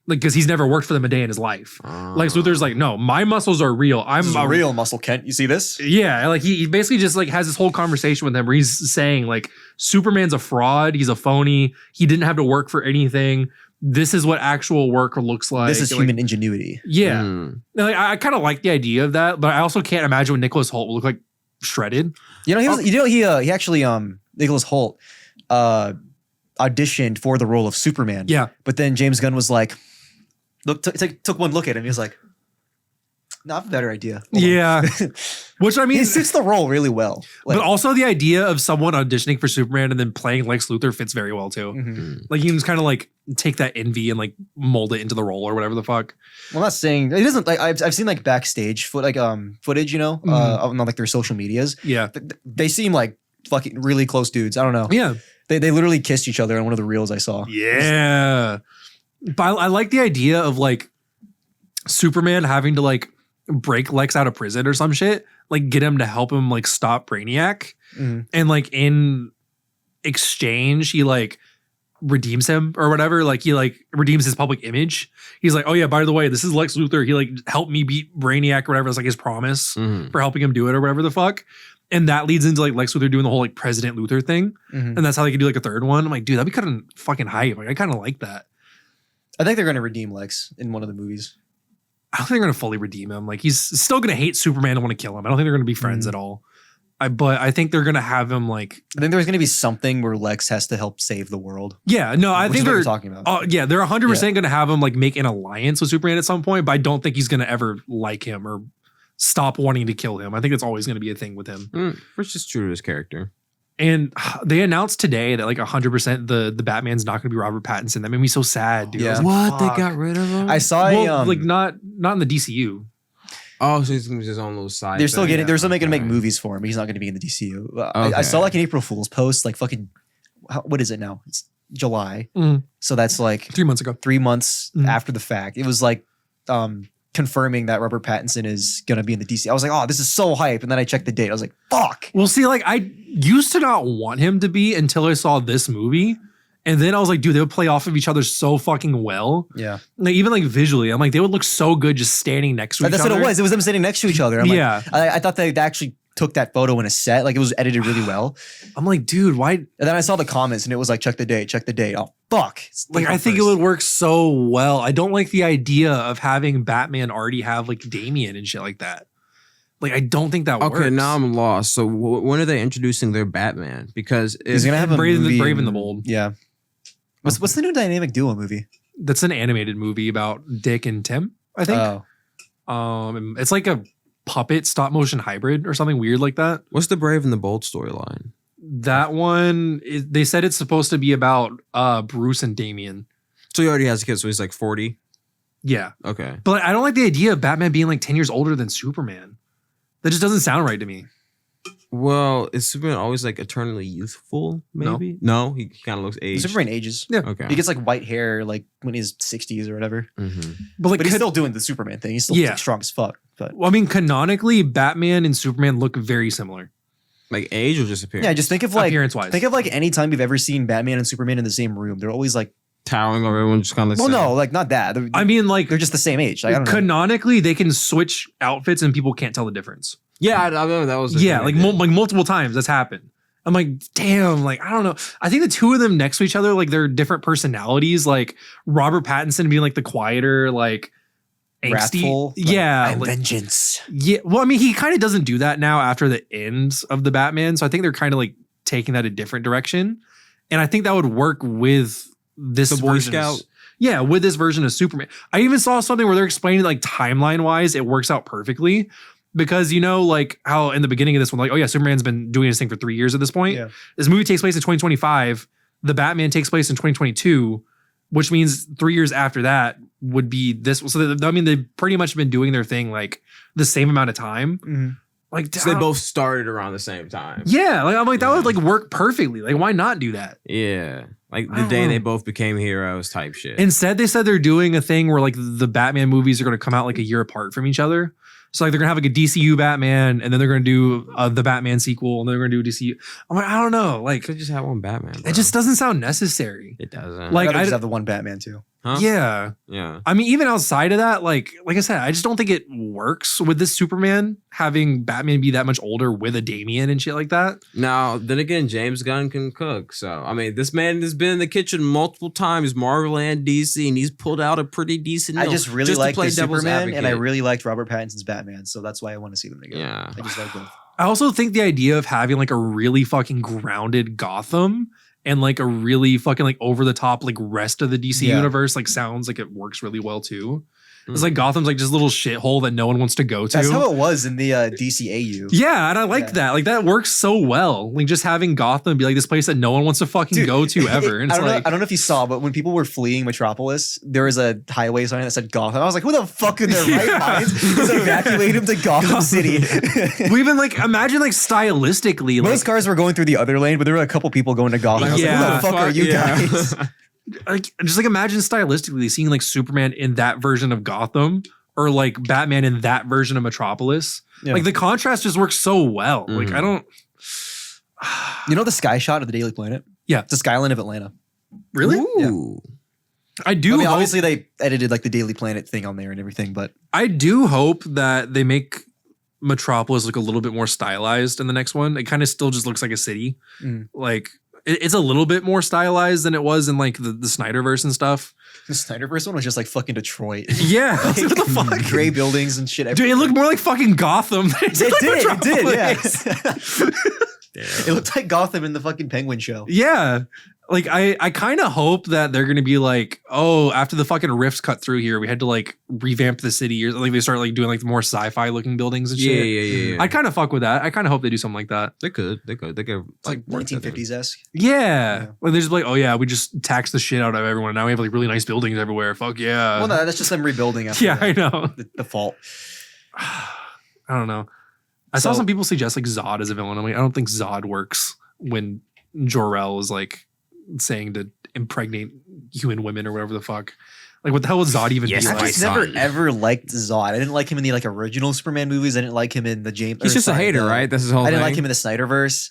Like, because he's never worked for them a day in his life. Lex Luthor's like, no, my muscles are real. I'm a real muscle, Kent. You see this? Yeah, like he basically just like has this whole conversation with him where he's saying like Superman's a fraud. He's a phony. He didn't have to work for anything. This is what actual work looks like. This is human ingenuity. Yeah. Like, I kind of like the idea of that, but I also can't imagine what Nicholas Hoult will look like shredded. He actually Nicholas Hoult auditioned for the role of Superman. Yeah. But then James Gunn was like, took one look at him. He was like, no, I have a better idea. Yeah. Which I mean, he suits the role really well. Like, but also the idea of someone auditioning for Superman and then playing Lex Luthor fits very well too. Like you can just kind of like take that envy and like mold it into the role or whatever the fuck. Well, I'm not saying it isn't like I've seen like backstage footage, you know, on like their social medias. Yeah. They seem like fucking really close dudes. I don't know. Yeah. They literally kissed each other on one of the reels I saw. Yeah. But I like the idea of like Superman having to like break Lex out of prison or some shit, like get him to help him like stop Brainiac. And like in exchange, he like redeems him or whatever. Like he like redeems his public image. He's like, oh yeah, by the way, this is Lex Luthor. He like helped me beat Brainiac or whatever. It's like his promise for helping him do it or whatever the fuck. And that leads into like Lex Luthor doing the whole like President Luthor thing. And that's how they could do like a third one. I'm like, dude, that'd be kind of fucking hype. Like I kind of like that. I think they're going to redeem Lex in one of the movies. I don't think they're going to fully redeem him. Like he's still going to hate Superman and want to kill him. I don't think they're going to be friends at all. But I think they're going to have him like. I think there's going to be something where Lex has to help save the world. Yeah, no, I think they're talking about. Oh yeah, they're 100% going to have him like make an alliance with Superman at some point. But I don't think he's going to ever like him or stop wanting to kill him. I think it's always going to be a thing with him. Which is true to his character. And they announced today that like 100% the Batman's not going to be Robert Pattinson. That made me so sad, dude. Yeah. Like, what? fuck. They got rid of him? I saw like not in the DCU. Oh, so he's his own little side. They're still thing. they're still going to make movies for him. But he's not going to be in the DCU. I saw like an April Fool's post, like fucking, what is it now? It's July. So that's like 3 months ago. 3 months after the fact. It was like confirming that Robert Pattinson is going to be in the DC. I was like, oh, this is so hype. And then I checked the date. I was like, fuck. Well, see, like I used to not want him to be until I saw this movie. And then I was like, dude, they would play off of each other so fucking well. Yeah. Like even like visually, I'm like, they would look so good just standing next to each other. That's what it was. It was them standing next to each other. I'm yeah. Like, I thought they actually took that photo in a set. Like it was edited really well. I'm like, dude, why? And then I saw the comments and it was like, check the date. Oh, fuck. Like I think it would work so well. I don't like the idea of having Batman already have like Damian and shit like that. Like I don't think that works. Okay, now I'm lost. So when are they introducing their Batman? Because he's going to have a Brave movie. Brave and the Bold. Yeah. What's the new Dynamic Duo movie? That's an animated movie about Dick and Tim, I think. Oh. It's like a puppet stop motion hybrid or something weird like that. What's the Brave and the Bold storyline? That one, they said it's supposed to be about Bruce and Damian. So he already has kids, so he's like 40? Yeah. Okay. But I don't like the idea of Batman being like 10 years older than Superman. That just doesn't sound right to me. Well, is Superman always like eternally youthful, maybe? No, he kind of looks aged. Superman ages. Yeah. Okay. He gets like white hair like when he's 60s or whatever. But like, But he's still doing the Superman thing. He's still like, strong as fuck. But well, I mean, canonically, Batman and Superman look very similar. Like age or just appearance? yeah, just think of like Appearance-wise. think of like any time you've ever seen Batman and Superman in the same room. They're always like, Towering over everyone, just kind of like. well, no, like not that. They're, I mean, like they're just the same age. Like, I don't know. canonically, they can switch outfits and people can't tell the difference. Yeah, I remember that was. the Yeah, thing like I did. like multiple times that's happened. I'm like, damn, like I don't know. I think the two of them next to each other, like they're different personalities. Like Robert Pattinson being like the quieter, like angsty. Wrathful. Like, Yeah, I am like- vengeance. yeah. Well, I mean, he kind of doesn't do that now after the end of the Batman. So I think they're kind of like taking that a different direction, and I think that would work with this The Boy version of- Scout? yeah, with this version of Superman. I even saw something where they're explaining like timeline wise, it works out perfectly. Because you know, like how in the beginning of this one, like, oh yeah, Superman's been doing his thing for 3 years at this point. Yeah. This movie takes place in 2025. The Batman takes place in 2022, which means 3 years after that would be this. So I mean, they've pretty much been doing their thing like the same amount of time. Mhm. Like, So they both started around the same time. Yeah, like I'm like that would like work perfectly. Like, why not do that? Yeah. Like I the don't day know. they both became heroes type shit. Instead, they said they're doing a thing where like the Batman movies are going to come out like a year apart from each other. So like they're gonna have like a DCU Batman, and then they're gonna do the Batman sequel, and then they're gonna do DCU. I'm like, I don't know, like Could just have one Batman. Bro. it just doesn't sound necessary. It doesn't. Like, I I- just have the one Batman too. Huh? Yeah, Yeah. I mean, even outside of that, like I said, I just don't think it works with this Superman having Batman be that much older with a Damian and shit like that. Now, then again, James Gunn can cook. So, I mean, this man has been in the kitchen multiple times, Marvel and DC, and he's pulled out a pretty decent I meal just really to like play the devil's Superman, and I advocate. really liked Robert Pattinson's Batman, so that's why I want to see them together. Yeah. I just like both. I also think the idea of having like a really fucking grounded Gotham and like a really fucking like over the top like rest of the DC Yeah. universe like sounds like it works really well too. It's Mm. like Gotham's like just a little shithole that no one wants to go to. That's how it was in the DCAU. Yeah, and I like Yeah. that. Like that works so well. Like just having Gotham be like this place that no one wants to fucking Dude, go to ever. And I it's don't know. like I don't know if you saw, but when people were fleeing Metropolis, there was a highway sign that said Gotham. I was like, "Who the fuck in their right Yeah. minds is evacuate him to Gotham City?" we even like imagine like stylistically like, Most cars were going through the other lane, but there were a couple people going to Gotham. I was Yeah. like, "Who the fuck are you Yeah. guys?" like just like imagine stylistically seeing like Superman in that version of Gotham or like Batman in that version of Metropolis. Yeah. Like the contrast just works so well. Like I don't You know the sky shot of the Daily Planet? Yeah. It's the skyline of Atlanta. really. Ooh. I do I mean, hope, obviously they edited like the Daily Planet thing on there and everything, but I do hope that they make Metropolis look a little bit more stylized in the next one. It kind of still just looks like a city. Mm. Like it's a little bit more stylized than it was in like the Snyderverse and stuff. the Snyderverse one was just like fucking Detroit. Yeah. what the fuck? Gray buildings and shit. Dude, it looked more like fucking Gotham. It did, yeah. Damn. It looked like Gotham in the fucking Penguin show. Yeah. Like I kind of hope that they're gonna be like, oh, after the fucking rifts cut through here, we had to like revamp the city, or like they start like doing like more sci-fi looking buildings and shit. Yeah. I kind of fuck with that. I kind of hope they do something like that. They could. It's like work that in. 1950s esque. Yeah. Yeah. Like they're just like, oh yeah, we just taxed the shit out of everyone. Now we have like really nice buildings everywhere. Fuck yeah. Well, no, that's just them rebuilding after yeah, I know. the fault. I don't know. I saw So- some people suggest like Zod as a villain. I'm like, I don't think Zod works when Jor-El is like saying to impregnate human women or whatever the fuck. Like, what the hell would Zod even Yes, be I like? my just never son. ever liked Zod. I didn't like him in the like original Superman movies. I didn't like him in the James. He's or just a sorry, hater, the- right? That's his whole I thing. didn't like him in the Snyderverse.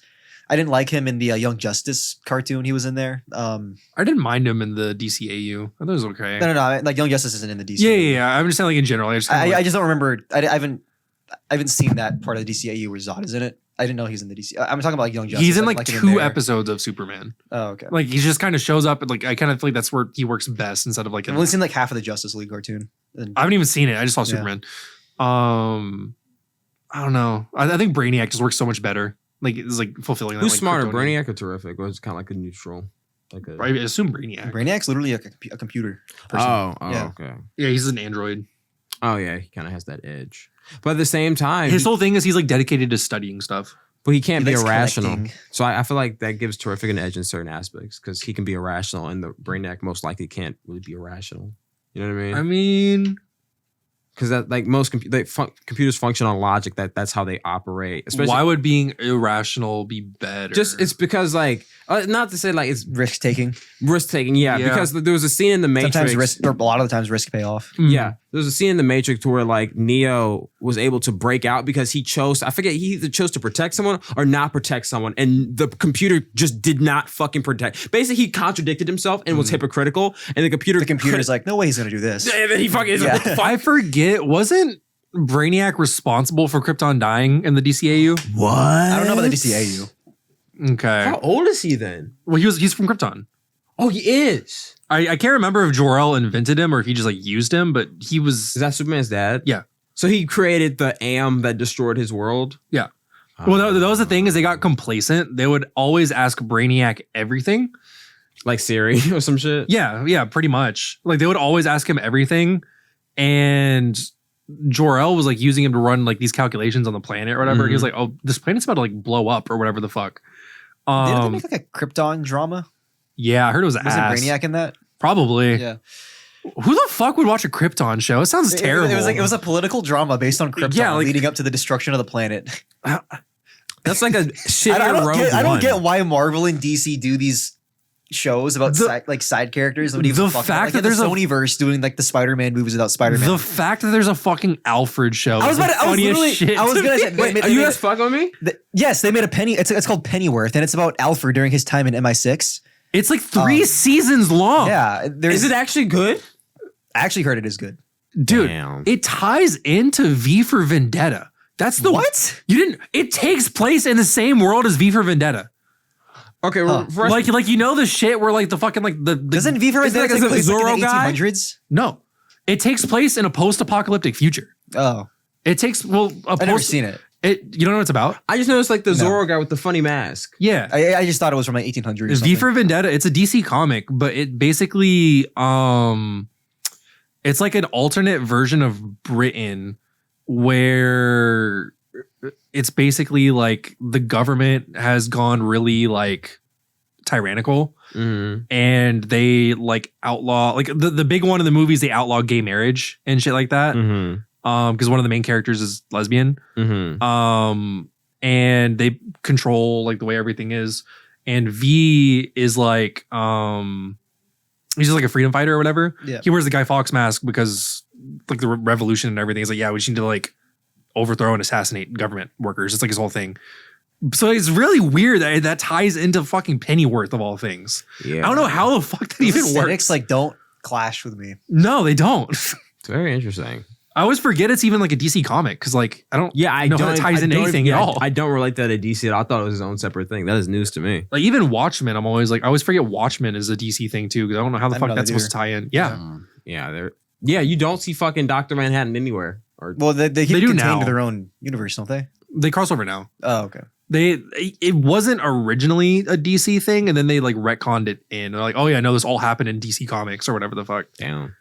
I didn't like him in the Young Justice cartoon he was in there. I didn't mind him in the DCAU. I thought it was okay. No. Like Young Justice isn't in the DC. Yeah. I'm just saying like in general. I just, kinda I like- just don't remember. I haven't seen that part of the DCAU where Zod is in it. I didn't know he's in the DC. I'm talking about like Young Justice. he's in I like didn't him 2 there. episodes of Superman. Oh, okay. Like he just kind of shows up and like I kind of feel like that's where he works best instead of like I've only seen like half of the Justice League cartoon. And I haven't even seen it. I just saw Yeah. Superman. I don't know. I think Brainiac just works so much better. Like it's like fulfilling. Who's that, like, smarter, Kryptonian- Brainiac or Terrific? Or is it kind of like a neutral? Like a, I assume Brainiac. Brainiac's literally like a computer person. Oh, Yeah. okay. Yeah, he's an android. Oh, yeah. He kind of has that edge. But at the same time, His whole thing is he's like dedicated to studying stuff. but he can't He be likes irrational. collecting. So I feel like that gives Terrific an edge in certain aspects because he can be irrational and the Brainiac most likely can't really be irrational. You know what I mean? I mean, Because that like most computers function on logic. That's how they operate. Especially why would being irrational be better? just it's because like not to say like it's Risk taking. risk taking. Yeah, Yeah. because there was a scene in the Matrix. Sometimes risk, or a lot of the times risk pay off. Yeah, there's a scene in the Matrix where like Neo was able to break out because he chose. I forget he either chose to protect someone or not protect someone, and the computer just did not fucking protect. Basically, he contradicted himself and was hypocritical, and the Computer's like, no way he's gonna do this. and then he fucking Yeah. what the fuck? I forget. Wasn't Brainiac responsible for Krypton dying in the DCAU? What? I don't know about the DCAU. Okay. How old is he then? Well, he's from Krypton. Oh, he is. I can't remember if Jor-El invented him or if he just like used him, but he was. Is that Superman's dad? Yeah. So he created the AM that destroyed his world. Yeah. Well, that was the thing is they got complacent. They would always ask Brainiac everything. Like Siri or some shit. Yeah, pretty much. Like they would always ask him everything, and Jor-El was like using him to run like these calculations on the planet or whatever. He was like, "Oh, this planet's about to like blow up or whatever the fuck." Didn't they make like a Krypton drama? Yeah, I heard it was Was ass. it Brainiac in that? Probably. Yeah. Who the fuck would watch a Krypton show? It sounds terrible. It was a political drama based on Krypton Yeah, like- leading up to the destruction of the planet. That's like a shit. I don't get why Marvel and DC do these shows about side characters. The fact that there's a Sonyverse doing like the Spider-Man movies without Spider-Man. The fact that there's a fucking Alfred show. I was gonna say, wait, are you guys fucking with me? Yes, they made a Penny. It's called Pennyworth, and it's about Alfred during his time in MI6. It's like 3 seasons long. Yeah, is it actually good? I actually heard it is good. Dude, Damn. it ties into V for Vendetta. That's the what? You didn't. It takes place in the same world as V for Vendetta. Okay, like the shit where like the fucking like the doesn't V for Vendetta take place like in the 1800s? No, it takes place in a post-apocalyptic future. Oh, it takes I've never seen it. You don't know what it's about? I just noticed like the Zorro guy with the funny mask. Yeah, I just thought it was from like 1800s. V for Vendetta. It's a DC comic, but it basically it's like an alternate version of Britain where it's basically like the government has gone really like tyrannical and they like outlaw like the big one in the movies, they outlaw gay marriage and shit like that. Because one of the main characters is lesbian. And they control like the way everything is. And V is like he's just like a freedom fighter or whatever. Yeah. He wears the Guy Fawkes mask because like the revolution and everything is like, yeah, we just need to like overthrow and assassinate government workers. It's like his whole thing. So it's really weird that ties into fucking Pennyworth of all things. Yeah. I don't know how the fuck that even works. Like don't clash with me. No, they don't. It's very interesting. I always forget it's even like a DC comic because like I don't know how that ties into anything at all. I don't relate that to DC at all. I thought it was his own separate thing. That is news to me. Like even Watchmen, I'm always like I always forget Watchmen is a DC thing too because I don't know how the fuck that's supposed to tie in. Yeah. Yeah, you don't see fucking Dr. Manhattan anywhere. Well, they keep do contained now. to their own universe, don't they? They cross over now. Oh, okay. It wasn't originally a DC thing, and then they like retconned it in. They're like, oh yeah, no, this all happened in DC Comics or whatever the fuck. Damn.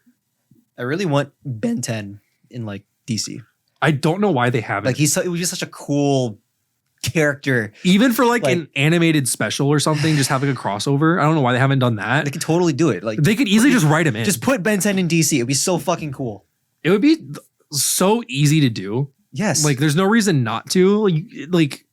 I really want Ben 10 in like DC. I don't know why they haven't. Like it was just such a cool character. Even for like an animated special or something, just having a crossover. I don't know why they haven't done that. They could totally do it. Like they could easily just write him in. Just put Ben 10 in DC. It'd be so fucking cool. It would be so easy to do. Yes. Like there's no reason not to. Like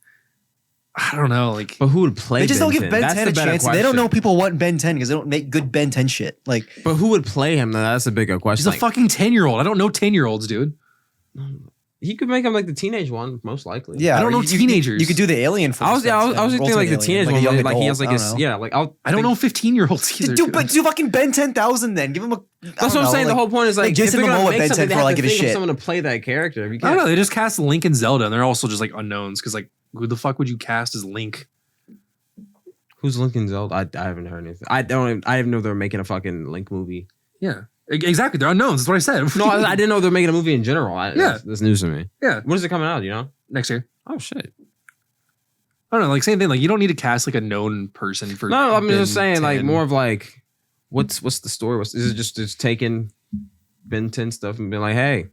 I don't know. Like, but who would play? They just Ben don't give 10? Ben That's 10 a the better chance. question. They don't know people want Ben 10 because they don't make good Ben 10 shit. Like, but who would play him? Though? That's a bigger question. He's a fucking 10-year-old. I don't know 10-year-olds, dude. He could make him like the teenage one, most likely. Yeah, I don't know teenagers. You could do the alien. I was thinking like the teenage one, like he has like his like I don't know 15-year-olds either. But do fucking Ben 10,000 then. Give him a. That's what I'm saying. The whole point is like Jason Momoa Ben 10 for all I give a shit. Someone to play that character. I don't know. They just cast Link and Zelda, and they're also just like unknowns because like who the fuck would you cast as Link? Who's Link and Zelda? I haven't heard anything. I didn't know they were making a fucking Link movie. Yeah, exactly. They're unknowns. That's what I said. No, I didn't know they're making a movie in general. That's news to me. Yeah. When is it coming out? You know, next year. Oh shit. I don't know. Like same thing. Like you don't need to cast like a known person for. No, I'm just saying 10. like more of like, what's the story? Is it just taking Ben 10 stuff and being like, hey.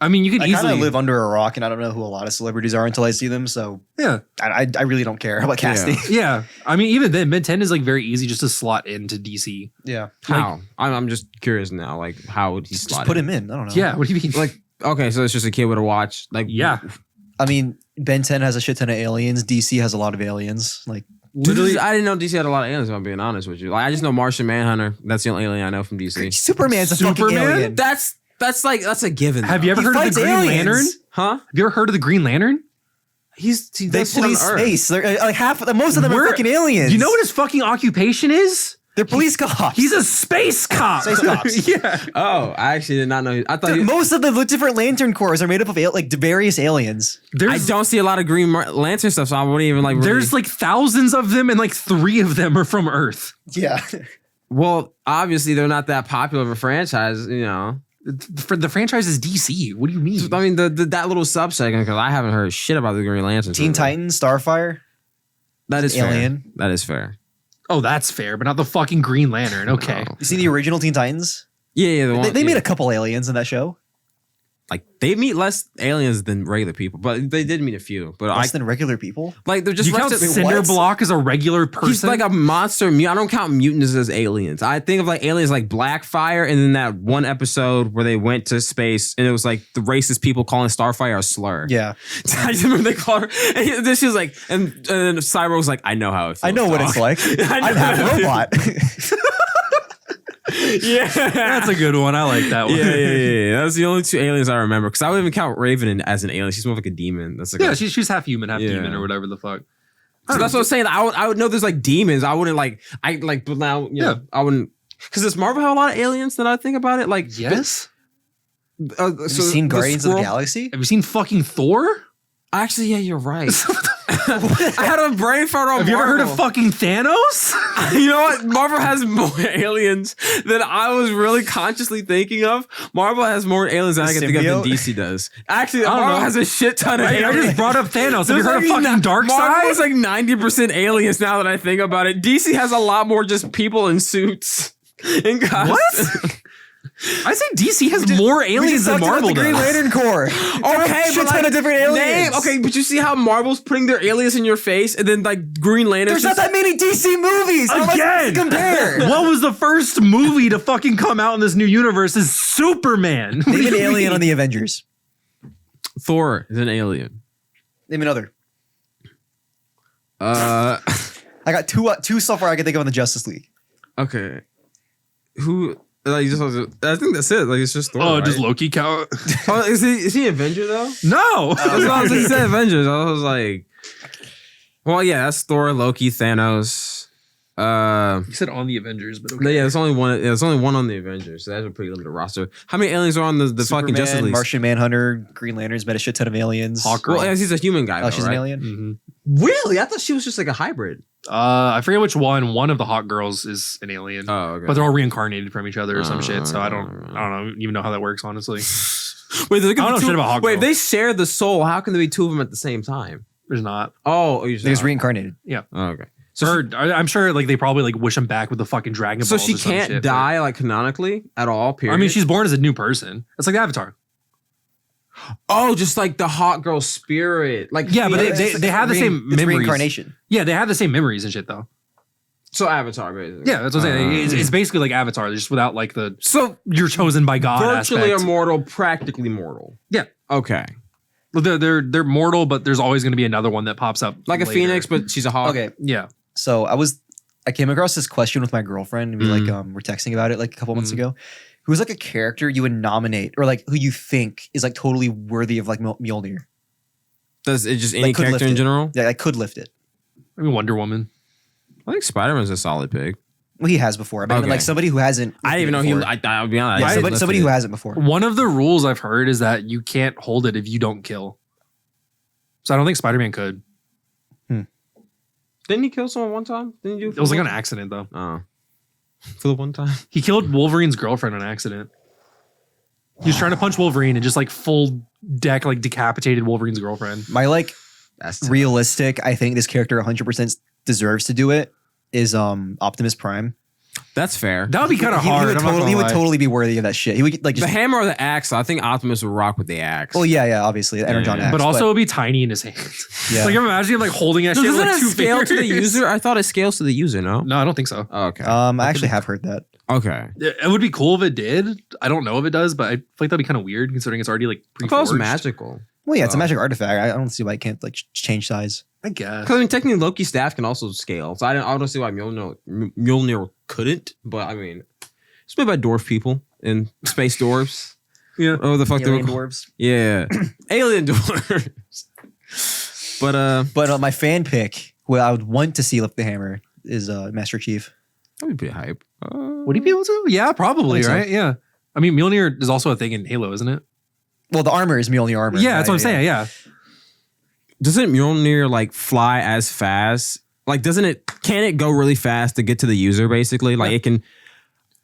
I mean, you could easily kind of live under a rock, and I don't know who a lot of celebrities are until I see them. So yeah, I really don't care about casting. Yeah, I mean, even then, Ben 10 is like very easy just to slot into DC. Yeah, how? I'm just curious now. Like, how would he slot? Just put him in. I don't know. Yeah, what do you mean? Like, okay, so it's just a kid with a watch. Like, yeah. I mean, Ben 10 has a shit ton of aliens. DC has a lot of aliens. Like, literally, I didn't know DC had a lot of aliens. If I'm being honest with you, like, I just know Martian Manhunter. That's the only alien I know from DC. Superman's a fucking alien. That's a given. Have you ever heard of the Green Lantern? Huh? Have you ever heard of the Green Lantern? They police space. They're like most of them are fucking aliens. You know what his fucking occupation is? They're police cops. He's a space cop. Space cops. Yeah. Oh, I actually did not know. I thought most of the different Lantern Corps are made up of like various aliens. I don't see a lot of Green Lantern stuff, so I wouldn't even like. There's like thousands of them, and like 3 of them are from Earth. Yeah. Well, obviously they're not that popular of a franchise, you know. For the franchise is DC. What do you mean? I mean that little subsegment because I haven't heard shit about the Green Lantern. Teen Titans, Starfire. That is alien. Fair. That is fair. Oh, that's fair, but not the fucking Green Lantern. Okay. No. You see the original Teen Titans? Yeah, the one. They made a couple aliens in that show. like they meet less aliens than regular people, but they did meet a few. But Less than regular people? like they're just You count rested- Cinderblock as a regular person? He's like a monster. I don't count mutants as aliens. I think of like aliens like Blackfire, and then that one episode where they went to space, and it was like the racist people calling Starfire a slur. Yeah. I just remember they called her. And then she was like, and then Cyborg was like, I know how it feels. I know what it's like. I'm half robot. Yeah, That's a good one. I like that one. yeah. That's the only two aliens I remember because I would even count Raven as an alien. She's more like a demon. That's like Yeah, she's half human, half demon, or whatever the fuck. So that's what I'm saying. I would know there's like demons. I wouldn't but now I wouldn't because does Marvel have a lot of aliens that I think about it? Like Yes. Have you seen Guardians of the Galaxy? Have you seen fucking Thor? Actually, yeah, you're right. I had a brain fart on Have you ever heard of fucking Thanos? You know what? Marvel has more aliens than I was really consciously thinking of. Marvel has more aliens than I can think of than DC does. Actually, Marvel has a shit ton of aliens. I just brought up Thanos. Have you heard of There's fucking Darkseid? Marvel is like 90% aliens now that I think about it. DC has a lot more just people in suits. In costumes. What? I say DC has more aliens than Marvel the Green does. Lantern Corps. Okay, but like, different aliens. Okay, but you see how Marvel's putting their aliens in your face, and then like Green Lantern. There's not that many DC movies. How am I supposed to compare? What was the first movie to fucking come out in this new universe is Superman. Name an alien on the Avengers. Thor is an alien. Name another. I got two so far I can think of on the Justice League. Okay. Who? Like, I think that's it. Like, it's just Thor. Oh, right? just Loki count? Oh, is he Avenger though? No. That's what I was like, said Avengers. I was like, well, yeah, that's Thor, Loki, Thanos. You said on the Avengers, but okay. No, yeah, there's only one. There's only one on the Avengers. So that's a pretty limited roster. How many aliens are on the fucking Justice League? Martian Manhunter, Green Lantern's met a shit ton of aliens. Hawkgirl. Well, he's a human guy. Oh, though, she's right? an alien. Mm-hmm. Really? I thought she was just like a hybrid. I forget which one. One of the hot girls is an alien. Oh, okay. But they're all reincarnated from each other or some shit. So I don't even know how that works, honestly. Wait, there could I don't be know two, shit about Hawkgirl. wait, if they share the soul, how can there be two of them at the same time? There's not. Oh, you're He was reincarnated. Yeah. Oh, okay. So I'm sure like they probably like wish him back with the fucking Dragon So Balls she or some can't shit, die like canonically at all. but- Period. I mean, she's born as a new person. It's like Avatar. oh, just like the hot girl spirit. Like Yeah, but It's they have the same it's memories. reincarnation. Yeah, they have the same memories and shit though. so Avatar basically. Yeah, that's what I'm saying. It's basically like Avatar, just without like the So you're chosen by God virtually aspect. immortal, practically mortal. Yeah. Okay. Well, they're mortal, but there's always going to be another one that pops up Like a later. phoenix, but she's a hawk. Okay, Yeah. so I came across this question with my girlfriend. We were texting about it like a couple months ago. Who's like a character you would nominate, or like who you think is like totally worthy of like Mjolnir? Does it just any Like, could character lift in it. general? Yeah, I could lift it. I mean, Wonder Woman. I think Spider-Man's a solid pick. Well, he has before, but I mean, Okay. like somebody who hasn't. I didn't even know he. before. I'll be honest. Yeah, I somebody who hasn't before. One of the rules I've heard is that you can't hold it if you don't kill. So I don't think Spider-Man could. Didn't he kill someone one time? Didn't he do It was like an accident though. Oh. For the one time. He killed Wolverine's girlfriend on accident. He was trying to punch Wolverine and just like full deck like decapitated Wolverine's girlfriend. My like That's realistic, I think this character 100% deserves to do it is Optimus Prime. That's fair. That would be kind of He hard. would I'm not totally, gonna he would lie. totally be worthy of that shit. He would like The just. hammer or the axe? I think Optimus would rock with the axe. Well, yeah, obviously, the Energon Yeah. axe, But also it'd be tiny in his hands. Yeah. Like imagine him like holding that shit with Doesn't like it two scale fingers. to the user? I thought it scales to the user, no? No, I don't think so. Oh, okay. I actually have heard that. Okay. It would be cool if it did. I don't know if it does, but I feel like that'd be kind of weird considering it's already like I thought it was pre-forged. magical. Well, yeah, it's a Oh. magic artifact. I don't see why it can't like change size. I guess. Because I mean, technically, Loki's staff can also scale. So I don't see why Mjolnir couldn't. But I mean, it's made by dwarf people and space dwarves. Yeah. Oh, the fuck they Alien were. dwarves. Yeah. Alien dwarves. But my fan pick, who I would want to see lift the hammer, is Master Chief. that'd be pretty hype. Would he be able to? Yeah, probably, I think so. right? Yeah. I mean, Mjolnir is also a thing in Halo, isn't it? Well, the armor is Mjolnir armor. Yeah, that's what I'm saying. Yeah. Doesn't Mjolnir like fly as fast? Like, can it go really fast to get to the user, basically? Like, it can.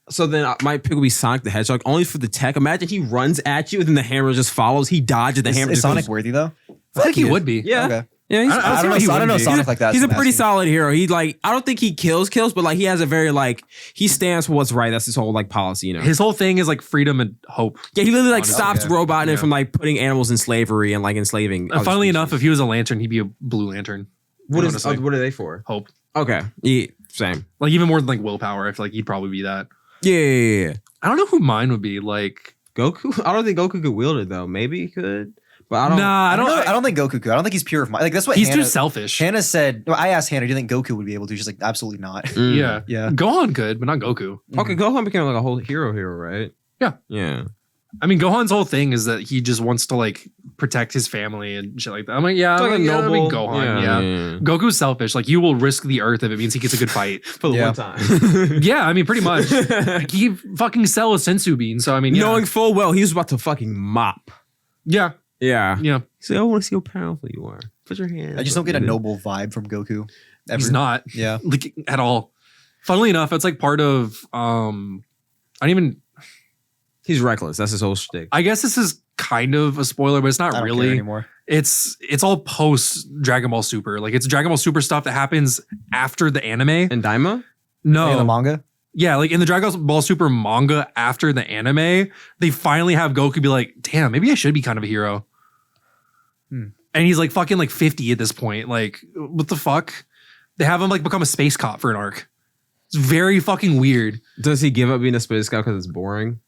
So then my pick would be Sonic the Hedgehog, only for the tech. Imagine he runs at you and then the hammer just follows. He dodges the hammer. Is just Sonic goes- worthy though? I think he yeah. would be. Yeah. Okay. Yeah, he's, I don't know. he I don't know wouldn't be. Sonic like that. he's so a I'm pretty asking. solid hero. He like I don't think he kills, but like he has a very like he stands for what's right. That's his whole like policy, you know. His whole thing is like freedom and hope. Yeah, he literally like Honestly, stops okay. robot Yeah. from like putting animals in slavery and like enslaving. other Funnily enough, species. if he was a lantern, he'd be a blue lantern. what honestly. what are they for? Hope. Okay, yeah, same. Like even more than like willpower. I feel like he'd probably be that. Yeah. I don't know who mine would be. Like, Goku. I don't think Goku could wield it though. Maybe he could, but I don't. nah, I don't think Goku could. I don't think he's pure of mind. Like that's what he's Hannah, too selfish. Hannah said. Well, I asked Hannah, "Do you think Goku would be able to?" She's like, "Absolutely not." Mm. Yeah. Yeah. Gohan could, but not Goku. Okay, Gohan became like a whole hero, right? Yeah. Yeah. I mean, Gohan's whole thing is that he just wants to like protect his family and shit like that. I'm like, yeah, It's like I'm a like, yeah, I mean, noble. Gohan. Yeah. Goku's selfish. Like, you will risk the earth if it means he gets a good fight. For the Yeah. one time. Yeah, I mean, pretty much. Like, he fucking sell a sensu bean. So I mean, yeah. Knowing full well he was about to fucking mop. yeah, Yeah. yeah. He's like, I want to see how powerful you are. Put your hand. I just don't get a noble vibe from Goku. Ever. He's not Yeah. like at all. Funnily enough, it's like part of He's reckless. That's his whole shtick. I guess this is kind of a spoiler, but it's I not don't care really. anymore. It's all post Dragon Ball Super. Like it's Dragon Ball Super stuff that happens after the anime. And Daima? No, In the manga. yeah, like in the Dragon Ball Super manga after the anime, they finally have Goku be like, "Damn, maybe I should be kind of a hero." And he's like fucking like 50 at this point. Like, what the fuck? They have him like become a space cop for an arc. It's very fucking weird. Does he give up being a space scout because it's boring?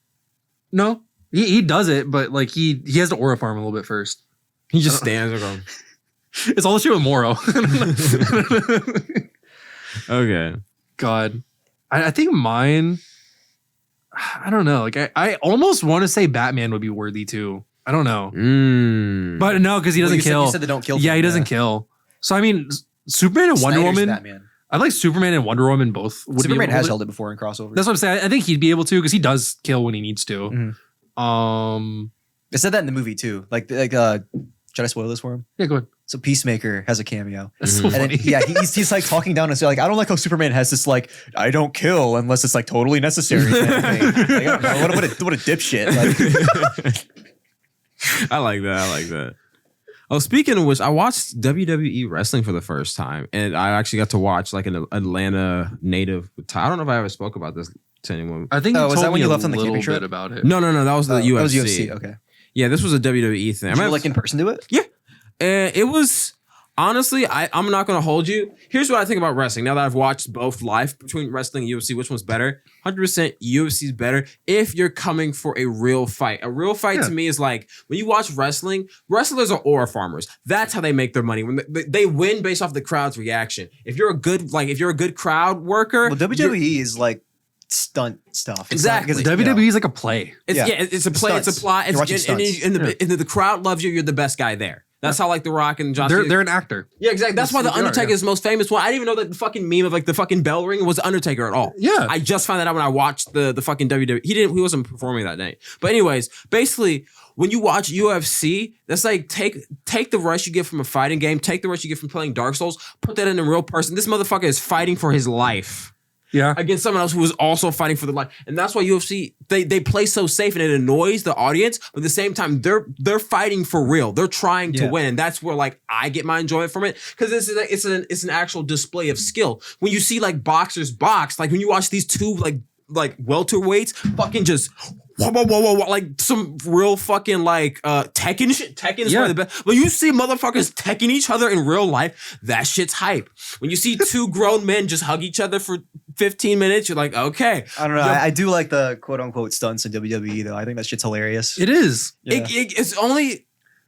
No, he does it, but like he has to aura farm a little bit first. He just stands there going, It's all the shit with Moro. okay. God, I think mine. I don't know. Like I almost want to say Batman would be worthy too. I don't know, but no, because he doesn't You kill. said they don't kill. Yeah, he people, doesn't kill. So I mean, Superman and Wonder Snyder's Woman. Batman. I like Superman and Wonder Woman both. Would Superman be able has to- held it before in crossover. That's what I'm saying. I think he'd be able to because he does kill when he needs to. Mhm. They said that in the movie too. Should I spoil this for him? Yeah, go ahead. So Peacemaker has a cameo. That's so And then, funny. yeah, he's like talking down and so like I don't like how Superman has this like I don't kill unless it's like totally necessary kind of thing. Like, what a dipshit. Like, I like that. Oh, speaking of which, I watched WWE wrestling for the first time, and I actually got to watch like an Atlanta native. I don't know if I ever spoke about this to anyone. I think Oh, you was told that when me you a left on the little camping trip? bit about it. No, that was the UFC. that was UFC. Okay. Yeah, this was a WWE thing. Did you like in person do it? Yeah, and it was honestly. I'm not gonna hold you. Here's what I think about wrestling. Now that I've watched both live between wrestling and UFC, which one's better? 100% UFC is better if you're coming for a real fight. A real fight to me is like when you watch wrestling. Wrestlers are aura farmers. That's how they make their money. When they win based off the crowd's reaction. If you're a good crowd worker, Well, WWE is like stunt stuff. It's not- Exactly. 'cause, you know, WWE is like a play. It's Yeah. it's a play. It's a Stunts. plot. You're watching And stunts. and the crowd loves you. You're the best guy there. That's how like The Rock and John. Cena- They're an actor. Yeah, exactly. That's why The what they are, Undertaker is the most famous one. I didn't even know that the fucking meme of like the fucking bell ring was Undertaker at all. Yeah. I just found that out when I watched the fucking WWE. He wasn't performing that night. But anyways, basically, when you watch UFC, that's like take the rush you get from a fighting game, take the rush you get from playing Dark Souls, put that in a real person. This motherfucker is fighting for his life Yeah. against someone else who was also fighting for their life. And that's why UFC they play so safe and it annoys the audience, but at the same time they're fighting for real. They're trying to Yeah. win. And that's where like I get my enjoyment from it because it's an actual display of skill. When you see like boxers box, like when you watch these two like welterweights fucking just whoa, like some real fucking like Tekken shit. Tekken is one of the best. When you see motherfuckers Tekken each other in real life, that shit's hype. When you see two grown men just hug each other for 15 minutes, you're like, okay. I don't know. I do like the quote unquote stunts in WWE though. I think that shit's hilarious. It is. Yeah.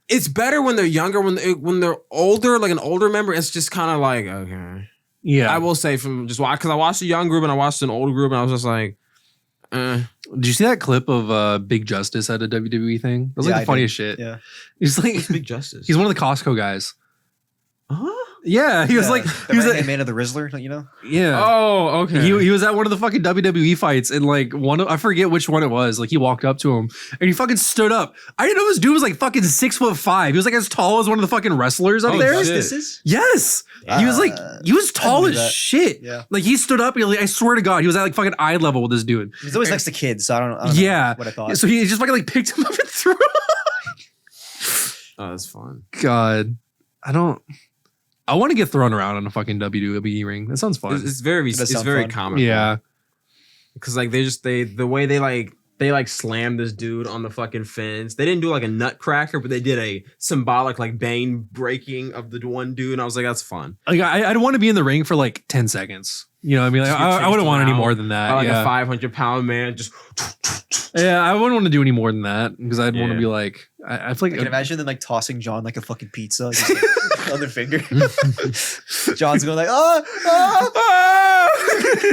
It's better when they're younger. When they're older, like an older member, it's just kind of like, okay. Yeah. I will say from just watch because I watched a young group and I watched an old group and I was just like, Did you see that clip of Big Justice at a WWE thing? It was like Yeah, the I funniest shit. Yeah. He's like Big Justice. he's one of the Costco guys. Huh? Yeah, he was like the he was right-hand at, man of the Rizzler, you know? yeah. Oh, okay. He was at one of the fucking WWE fights and like I forget which one it was. Like he walked up to him and he fucking stood up. I didn't know this dude was like fucking 6'5". He was like as tall as one of the fucking wrestlers up Oh, there. shit. This is? Yes. He was tall believe as that. shit. Yeah. Like he stood up and like, I swear to God, he was at like fucking eye level with this dude. He's always next to kids, so I don't know Yeah. what I thought. So he just fucking like picked him up and threw him. Oh, that's fun. God. I don't I want to get thrown around on a fucking WWE ring. That sounds fun. It's very does it's sound very fun. comical. Yeah. Because like the way they slammed this dude on the fucking fence. They didn't do like a nutcracker, but they did a symbolic like bane breaking of the one dude. And I was like, that's fun. Like I'd want to be in the ring for like 10 seconds. You know what I mean? Like, Just get I wouldn't chased want any around more than that. By like yeah. a 500-pound man just. Yeah, I wouldn't want to do any more than that because I'd want to Yeah. be like, I feel I like can imagine them like tossing John like a fucking pizza just, like, on their finger. John's going like,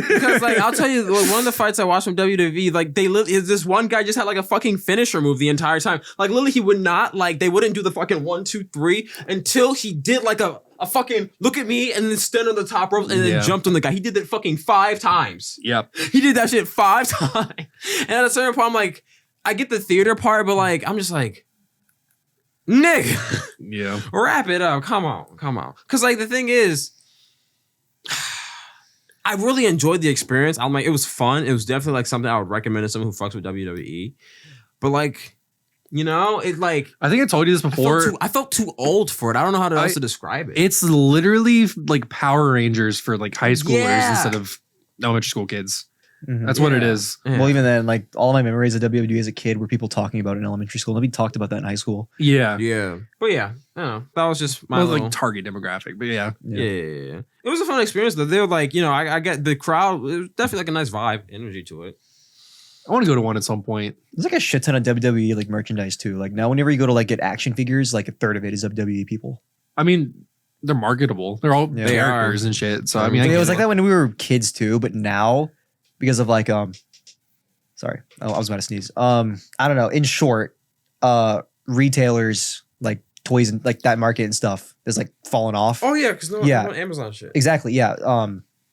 Because like I'll tell you, like, one of the fights I watched from WWE, like this one guy just had like a fucking finisher move the entire time. Like literally, he would not they wouldn't do the fucking 1, 2, 3 until he did like a fucking look at me and then stand on the top rope and then jumped on the guy. He did that fucking 5 times. Yep. He did that shit 5 times. And at a certain point, I'm like, I get the theater part, but like I'm just like, nigga, Yeah. wrap it up. Come on. Because like the thing is, I really enjoyed the experience. I'm like, it was fun. It was definitely like something I would recommend to someone who fucks with WWE. But like, you know, it like I think I told you this before. I felt too old for it. I don't know how else to describe it. It's literally like Power Rangers for like high schoolers Yeah. instead of elementary school kids. Mhm. That's what it is. Yeah. Well, even then, like all of my memories of WWE as a kid were people talking about it in elementary school. Nobody talked about that in high school. Yeah. Yeah. But yeah, I don't know. That was just my Well, little, like target demographic, but yeah. yeah. It was a fun experience though. They were like, you know, I get the crowd. It was definitely like a nice vibe, energy to it. I want to go to one at some point. There's like a shit ton of WWE like merchandise too. Like now, whenever you go to like get action figures, like a third of it is WWE people. I mean, they're marketable. They're all Yeah. characters and shit. So I mean, It was like that. that when we were kids too, but now because of like sorry, I was about to sneeze. I don't know. In short, retailers like toys and like that market and stuff is like falling off. Oh yeah, because no Amazon shit. Exactly. Yeah.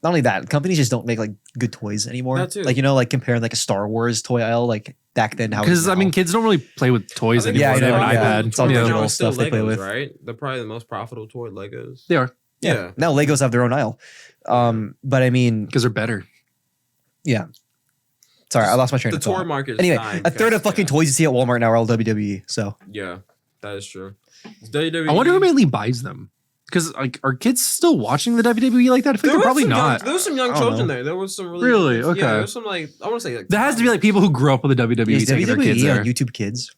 Not only that, companies just don't make like good toys anymore. That too. Like, you know, like comparing like a Star Wars toy aisle, like back then, how Because I mean, kids don't really play with toys I think anymore. Yeah, I They know, have an yeah. iPad. It's all Yeah. digital it's still stuff they play Legos, with. right? They're probably the most profitable toy Legos. They are yeah. Now Legos have their own aisle. But I mean, because they're better. yeah. Sorry, I lost my train The of thought. toy market is Anyway, dying a third of because- fucking toys you see at Walmart now are all WWE. So Yeah, that is true. It's WWE. I wonder who mainly buys them. Because like, are kids still watching the WWE like that? I think they're probably not. There was some young I don't children know. there. There was some Really? Okay. Yeah, there was some like I want to say like That has to be like people who grew up with the WWE is taking their kids WWE there. on YouTube Kids?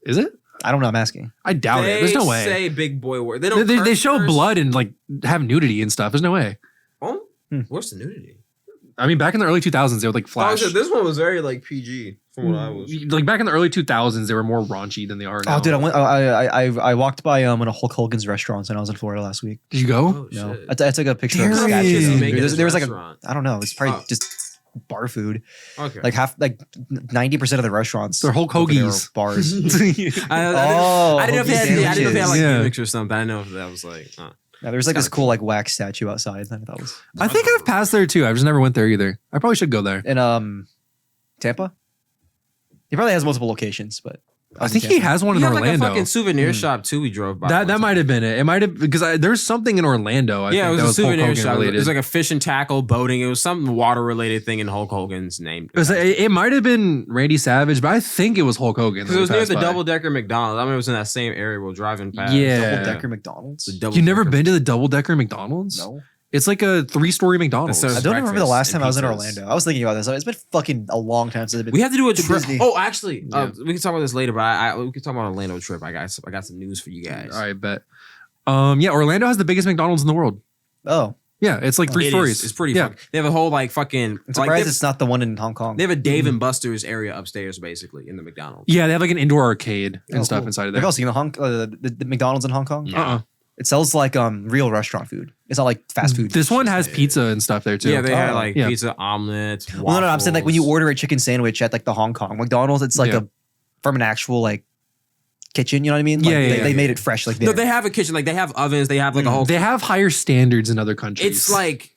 Is it? I don't know. I'm asking. I doubt it. There's no way. They say big boy word. They They, don't. they show curse. blood and like have nudity and stuff. There's no way. Oh, Hmm. what's the nudity? I mean, back in the early 2000s, they would like flash. Oh, this one was very like PG from what I was. Like back in the early 2000s, they were more raunchy than they are now. Oh, dude, I walked by one of Hulk Hogan's restaurants when I was in Florida last week. Did you go? Oh No, shit. I took a picture of Dang. Scat Is he Cast. making his There was like a, restaurant? I don't know. It's probably Oh. just bar food. Okay. Like 90% of the restaurants. They're Hulk over there Hoagies. are bars. I didn't know if they had like Yeah. gimmicks or something. I didn't know if that was like. Yeah, there's like It's this kinda cool like wax statue outside. I thought was I think I've passed there too. I just never went there either. I probably should go there. in Tampa. He probably has multiple locations, but I think he has one He in had like a Orlando. fucking souvenir Hmm. shop too. We drove by. That might have been it. It might have because there's something in Orlando. I Yeah, think it was that a Hulk souvenir Hogan shop. It related. was like a fish and tackle, boating. It was some water related thing, and Hulk Hogan's name. It might have been Randy Savage, but I think it was Hulk Hogan. Because it was near the double decker McDonald's. I mean, it was in that same area we're driving past. Yeah. Double Decker McDonald's. The double You never decker. been to the double decker McDonald's? No, It's like a 3-story McDonald's. That I serves don't remember the breakfast last and time I was in pizzas. Orlando. I was thinking about this. It's been fucking a long time since I've been. We have to do a to trip. Disney. Oh, actually, Yeah. we can talk about this later. But we can talk about Orlando trip. I got some news for you guys. All right, bet. Yeah, Orlando has the biggest McDonald's in the world. Oh, Yeah, it's like 3 It stories. is. It's pretty. Yeah. Fucking, they have a whole like fucking. I'm Like, surprised it's not the one in Hong Kong. they have a Dave and Buster's area upstairs, basically in the McDonald's. Yeah, they have like an indoor arcade and Oh, stuff cool. inside of Have there. y'all seen the McDonald's in Hong Kong? Yeah. It sells like real restaurant food. It's not like fast food. This one has pizza and stuff there too. Yeah, they had Oh. like Yeah. pizza, omelets. Well, no, I'm saying like when you waffles. order a chicken sandwich at like the Hong Kong McDonald's, it's like Yeah. from an actual like kitchen. You know what I mean? Like, Yeah, yeah, they yeah. made it fresh. Like No, there. they have a kitchen. Like they have ovens. They have like a whole. They have higher standards in other countries. It's like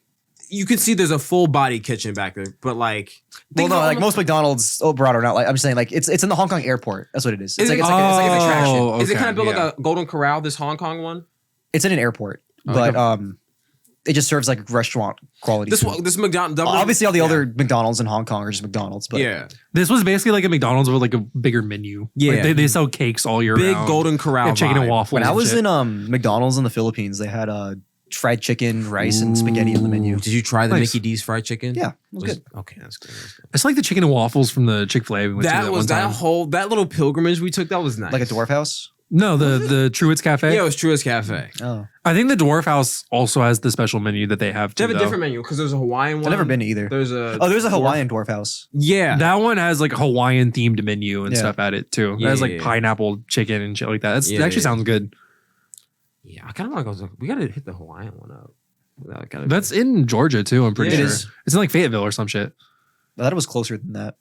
you can see there's a full body kitchen back there, but like. Well, think no, of like almost- most McDonald's abroad are not like I'm just saying like it's in the Hong Kong airport. That's what it is. It's Is like it- it's like an attraction. Oh, Is it okay, kind of built yeah. like a Golden Corral? This Hong Kong one. It's in an airport, Oh, but it just serves like restaurant quality. This food. this McDonald's. Obviously, all the other McDonald's in Hong Kong are just McDonald's. But Yeah. This was basically like a McDonald's with like a bigger menu. Yeah. Like they sell cakes all year Big round. Golden Corral. Yeah, chicken and vibe. waffles. when I and was shit. in McDonald's in the Philippines, they had fried chicken, rice, and spaghetti on the menu. Did you try the Nice. Mickey D's fried chicken? Yeah, it was good. Okay, that's good. That's good. It's like the chicken and waffles from the Chick-fil-A we went to That that was one time. that little pilgrimage we took. That was nice. Like a dwarf house. No, the Truett's Cafe. Yeah, it was Truett's Cafe. Oh, I think the Dwarf House also has the special menu that they have They too. have a though. different menu because there's a Hawaiian one. I've never been to either. There's a There's a Hawaiian dwarf house. Yeah, That one has like a Hawaiian themed menu and Yeah. stuff at it too. Yeah, it has like yeah, yeah. pineapple chicken and shit like that. That actually sounds good. yeah. I kind of want to go. We gotta hit the Hawaiian one up. That's in Georgia too. I'm pretty Yeah. sure It is. it's in like Fayetteville or some shit. I thought it was closer than that.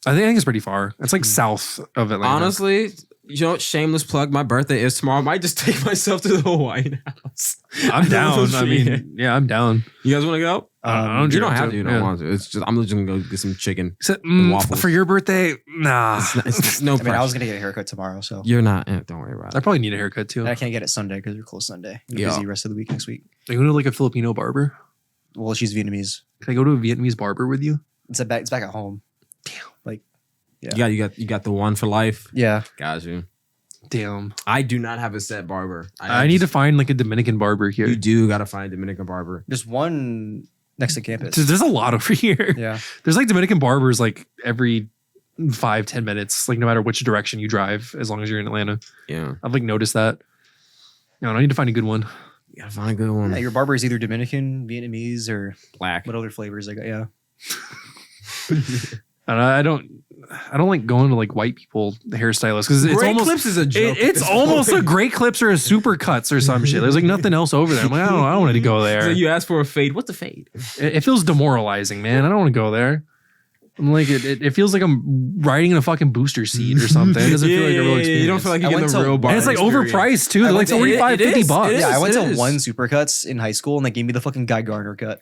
I think it's pretty far. It's like south of Atlanta. honestly. You know, what? Shameless plug. My birthday is tomorrow. I might just take myself to the Hawaiian house. I'm down. I Yeah. mean, yeah, I'm down. You guys want to go? You don't have to. You don't yeah. want to. It's just I'm just gonna go get some chicken. So, waffles. for your birthday, nah. It's no I mean, pressure. I was gonna get a haircut tomorrow, so You're not. Don't worry about I it. probably need a haircut too. and I can't get it Sunday because we're closed Sunday. I'm Yeah. busy rest of the week next week. Are you going to like a Filipino barber? Well, she's Vietnamese. Can I go to a Vietnamese barber with you? It's back at home. Yeah. You got the one for life. Yeah. Got you. Damn. I do not have a set barber. I need to find like a Dominican barber here. You do got to find a Dominican barber. There's one next to campus. There's a lot over here. Yeah. There's like Dominican barbers like every 5-10 minutes, like no matter which direction you drive, as long as you're in Atlanta. Yeah, I've like noticed that. No, I need to find a good one. you gotta find a good one. Yeah, your barber is either Dominican, Vietnamese, or Black. what other flavors I got? Yeah. And I don't like going to like white people hairstylists because it's Great almost Clips is a joke. it's almost a great clips or a super cuts or some shit. There's like nothing else over there. I'm like, I don't want to go there. So you ask for a fade. What's the fade? It feels demoralizing, man. I don't want to go there. I'm like, it feels like I'm riding in a fucking booster seat or something. It doesn't feel like a real experience. You don't feel like you're I getting went the to- real barber. And it's like experience. overpriced too. They're like went to- 45, it 50 is, bucks. it is. Yeah, I went to is. one Supercuts in high school and they gave me the fucking Guy Gardner cut.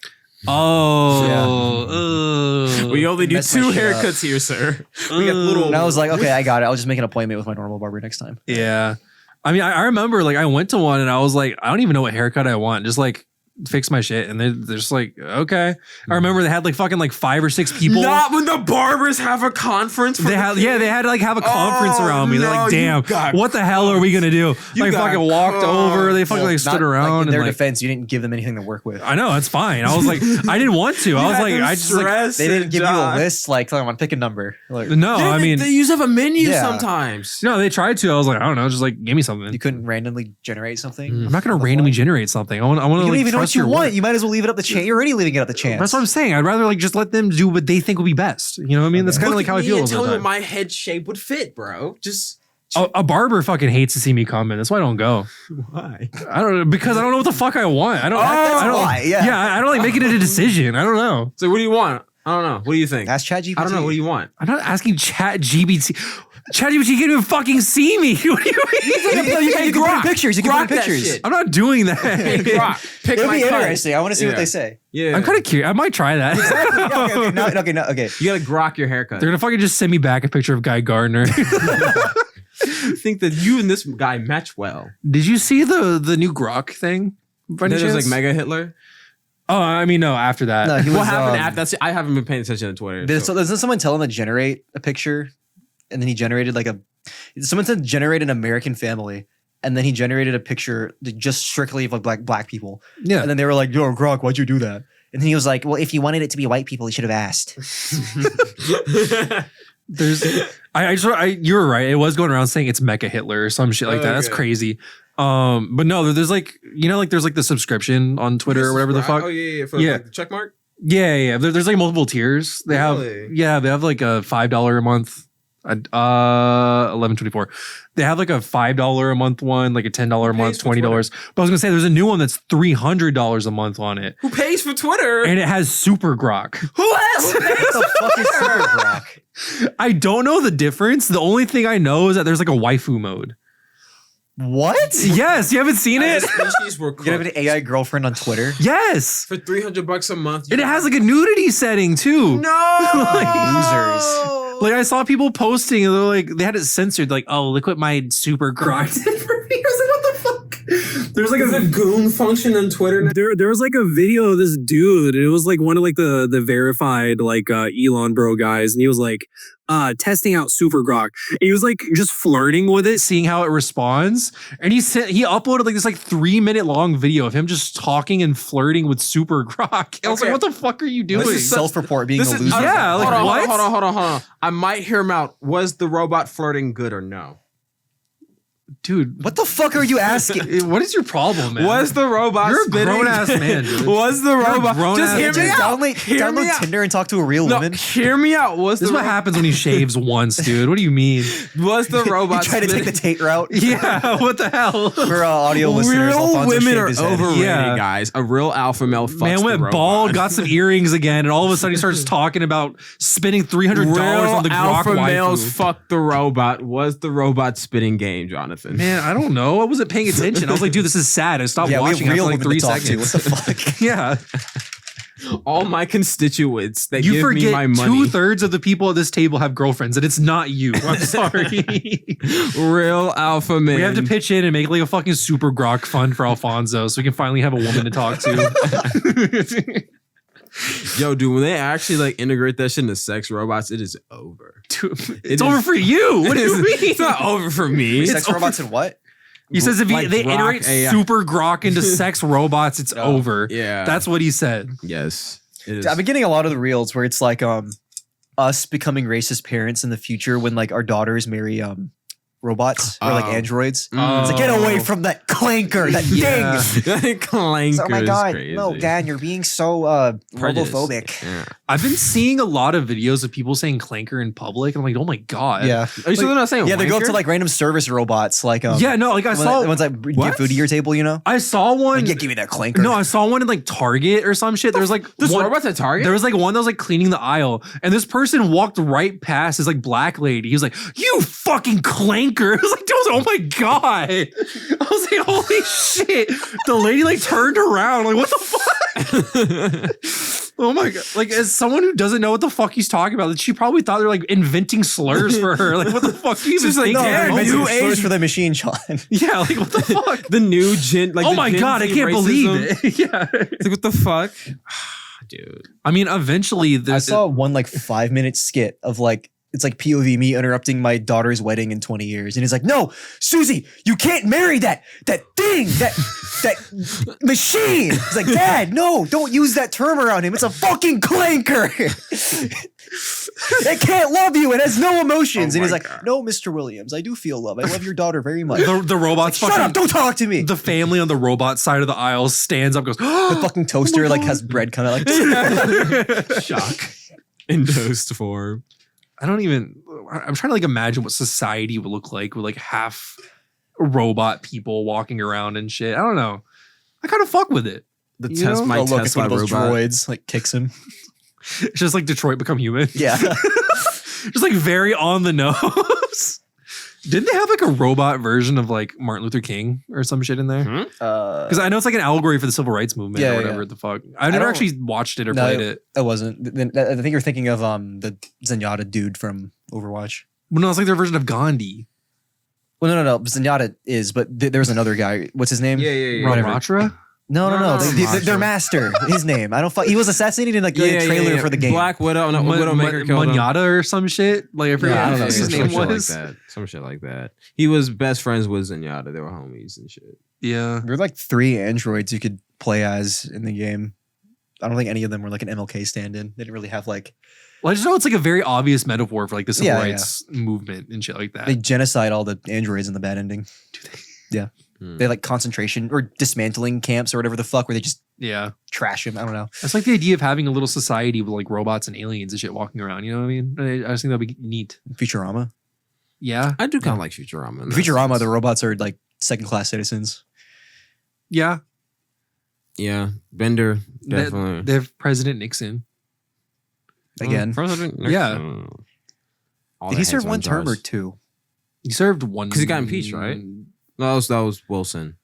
Oh, We only do Mess my 2 shit up. haircuts here, sir. We got little. And I was like, okay, I got it. I'll just make an appointment with my normal barber next time. yeah. I mean, I remember like I went to one and I was like, I don't even know what haircut I want. Just like fix my shit. And they're just like, okay. I remember they had like fucking like 5 or 6 people. Not when the barbers have a conference. They had to like have a conference around me. They're like, damn, what the hell are we gonna do? Like got fucking walked over. They fucking like stood Not- around in their and like, defense, you didn't give them anything to work with. I know it's fine. I was like, I didn't want to. I was like, I just like, They didn't give you a list. Like, come on, pick a number. Like, no. I mean, they use have a menu Yeah. sometimes. no, they tried to. I was like, I don't know, just like give me something. you couldn't randomly generate something. I'm not gonna randomly generate something. I want to You don't like even know trust what you your want. work. You might as well leave it up to chance. You're already leaving it up to chance. That's what I'm saying. I'd rather like just let them do what they think will be best. You know what I mean? That's kind of like how I feel. And tell me about what my head shape would fit, bro. Just a barber fucking hates to see me come in. That's why I don't go. why? I don't know because I don't know what the fuck I want. I don't. That's I don't. why, yeah. I don't like making it a decision. I don't know. So what do you want? I don't know. What do you think? Ask ChatGPT. I don't know. What do you want? I'm not asking ChatGPT. ChatGPT can't even fucking see me. What do you mean? You can put in pictures. You can Grok put in that pictures. shit. I'm not doing that. Hey, Grok, pick It'll my be color. interesting. I want to see what Yeah. they say. Yeah. I'm kind of curious. I might try that. Okay. You gotta grok your haircut. They're gonna fucking just send me back a picture of Guy Gardner. I think that you and this guy match well. Did you see the new Grok thing? By any Then there's like chance? Mega Hitler. Oh, I mean, no. After that, No, he What was, happened after that's I haven't been paying attention to Twitter. Did so- doesn't someone tell him to generate a picture, and then he generated like a? Someone said generate an American family, and then he generated a picture just strictly of like black people. yeah. And then they were like, "Yo, Grok, why'd you do that?" And then he was like, "Well, if you wanted it to be white people, you should have asked." There's, you were right. It was going around saying it's Mecha Hitler or some shit like that. That's Okay. crazy. But no, there's like, like there's like the subscription on Twitter or whatever the fuck. Oh yeah. For Yeah. like, the check mark. Yeah. There's like multiple tiers. They Really? have like a $5 a month. $11.24. They have like a $5 a month one, like a $10 a month, pays for $20. But I was gonna say there's a new one that's $300 a month on it, Who pays for Twitter? and it has Super Grok. Who else pays What the fuck is Super Grok? I don't know the difference. The only thing I know is that there's like a waifu mode. What? Yes, you haven't seen it? Species were You have an cooked. AI girlfriend on Twitter? Yes. For $300 a month. And it has like a nudity setting too. no Losers. Like I saw people posting and they're like they had it censored, like, oh, look what my Super Grok did for me. I was like, what the fuck? There's like a goon function on Twitter. there was like a video of this dude. It was like one of like the verified like Elon bro guys, and he was like testing out Super Grok. And he was like just flirting with it, seeing how it responds, and he uploaded like this like 3-minute long video of him just talking and flirting with Super Grok. I was like, what the fuck are you doing? This is self-report being a loser. Yeah, like what? Hold on. I might hear him out. Was the robot flirting good or no? Dude, what the fuck are you asking? What is your problem, man? Was the robot You're a grown-ass man, dude. Was the robot... Just hear me out. Download Tinder and talk to a real woman. Hear me out. This is what happens when he shaves once, dude. What do you mean? Was the robot... You try to take the Tate route? Yeah, what the hell? For audio listeners, real Alfonso women are shaved his head. overrated, Yeah. guys. A real alpha male fucks Man the went robot. bald, got some earrings again, and all of a sudden he starts talking about spending $300 on the Grok alpha waifu. males fuck the robot. Was the robot spitting game, Jonathan? Man, I don't know. I wasn't paying attention. I was like, dude, this is sad. I stopped watching after like 3 seconds. What the fuck? Yeah. All my constituents that You give me forget my money. 2/3 of the people at this table have girlfriends, and it's not you. I'm sorry. Real alpha man. We have to pitch in and make like a fucking Super Grok fund for Alfonso so we can finally have a woman to talk to. Yo, dude, when they actually like integrate that shit into sex robots, it is over. Dude, it's over for you. What do you mean? It's not over for me. Sex robots and what? He says if Like they Grok integrate AI. Super Grok into sex robots, it's over. Yeah. That's what he said. Yes. It is. I've been getting a lot of the reels where it's like us becoming racist parents in the future when like our daughters marry robots or like androids. It's like, get away from that clanker, that Yeah. thing. Clanker Oh my is god, crazy. no, Dan, you're being so Prejudiced. robophobic. Yeah. I've been seeing a lot of videos of people saying clanker in public. And I'm like, oh my God. Yeah, Are you still not saying yeah, they go up wanker? to like random service robots, like Yeah, no, like I saw the ones that What? give food to your table, you know. I saw one. Like, yeah, give me that clanker. No, I saw one in like Target or some shit. There was like This one, robot's at Target? There was like one that was like cleaning the aisle, and this person walked right past this like black lady. He was like, "You fucking clanker!" I was like, "Oh my god!" I was like, "Holy shit!" The lady like turned around, like, "What the fuck?" Oh my god! Like, as someone who doesn't know what the fuck he's talking about, she probably thought they're like inventing slurs for her. Like, what the fuck? Do you even She's like, think? no, that? man, new new age age- for the machine, Sean. Yeah, like what the fuck? the new gen. Like, Oh the my Gen god! I Z can't racism. believe it. Yeah. It's like, what the fuck? Dude. I mean, eventually, I saw one like 5-minute skit of like, it's like POV me interrupting my daughter's wedding in 20 years. And he's like, no, Susie, you can't marry that thing, that machine. He's like, Dad, no, don't use that term around him. It's a fucking clanker. It can't love you. It has no emotions. Oh And he's my like, God. no, Mr. Williams, I do feel love. I love your daughter very much. the robots Shut fucking up, don't talk to me. the family on the robot side of the aisle stands up, goes, The fucking toaster like has bread kind of like Shock. In toast form. I'm trying to like imagine what society would look like with like half robot people walking around and shit. I don't know. I kind of fuck with it. The You know? my oh, look, it's one Tesla of those robot. droids, like kicks him. It's just like Detroit Become Human. Yeah. Just like very on the nose. Didn't they have like a robot version of like Martin Luther King or some shit in there? Because I know it's like an allegory for the civil rights movement Yeah, or whatever yeah. the fuck. I've never don't- actually watched it or No, played it. It wasn't. I think you're thinking of the Zenyatta dude from Overwatch. Well, no, it's like their version of Gandhi. Well, no. Zenyatta is, but there's another guy. What's his name? Whatever. Ramatra? No. No, Their master. His name. I don't. He was assassinated in like the trailer for the game. Black Widow. No, Widowmaker killed him. Munyata or some shit. Like I forget Yeah, I don't what know. his Some name shit was. like that. Some shit like that. He was best friends with Zenyatta. They were homies and shit. Yeah. There were like 3 androids you could play as in the game. I don't think any of them were like an MLK stand-in. They didn't really have like Well, I just know it's like a very obvious metaphor for like the civil Yeah, rights movement and shit like that. they genocide all the androids in the bad ending. Yeah. They like concentration or dismantling camps or whatever the fuck where they just yeah. trash them. I don't know. It's like the idea of having a little society with like robots and aliens and shit walking around. You know what I mean? I just think that'd be neat. Futurama. Yeah. I do kind of like Futurama. in that Futurama, sense. the robots are like second-class citizens. Yeah. Yeah, Bender definitely. They have President Nixon. Again. President Yeah. Nixon. All Did the he serve heads 1 on term or jars. 2? He served one. 'Cause he got impeached, right? No, that was Wilson.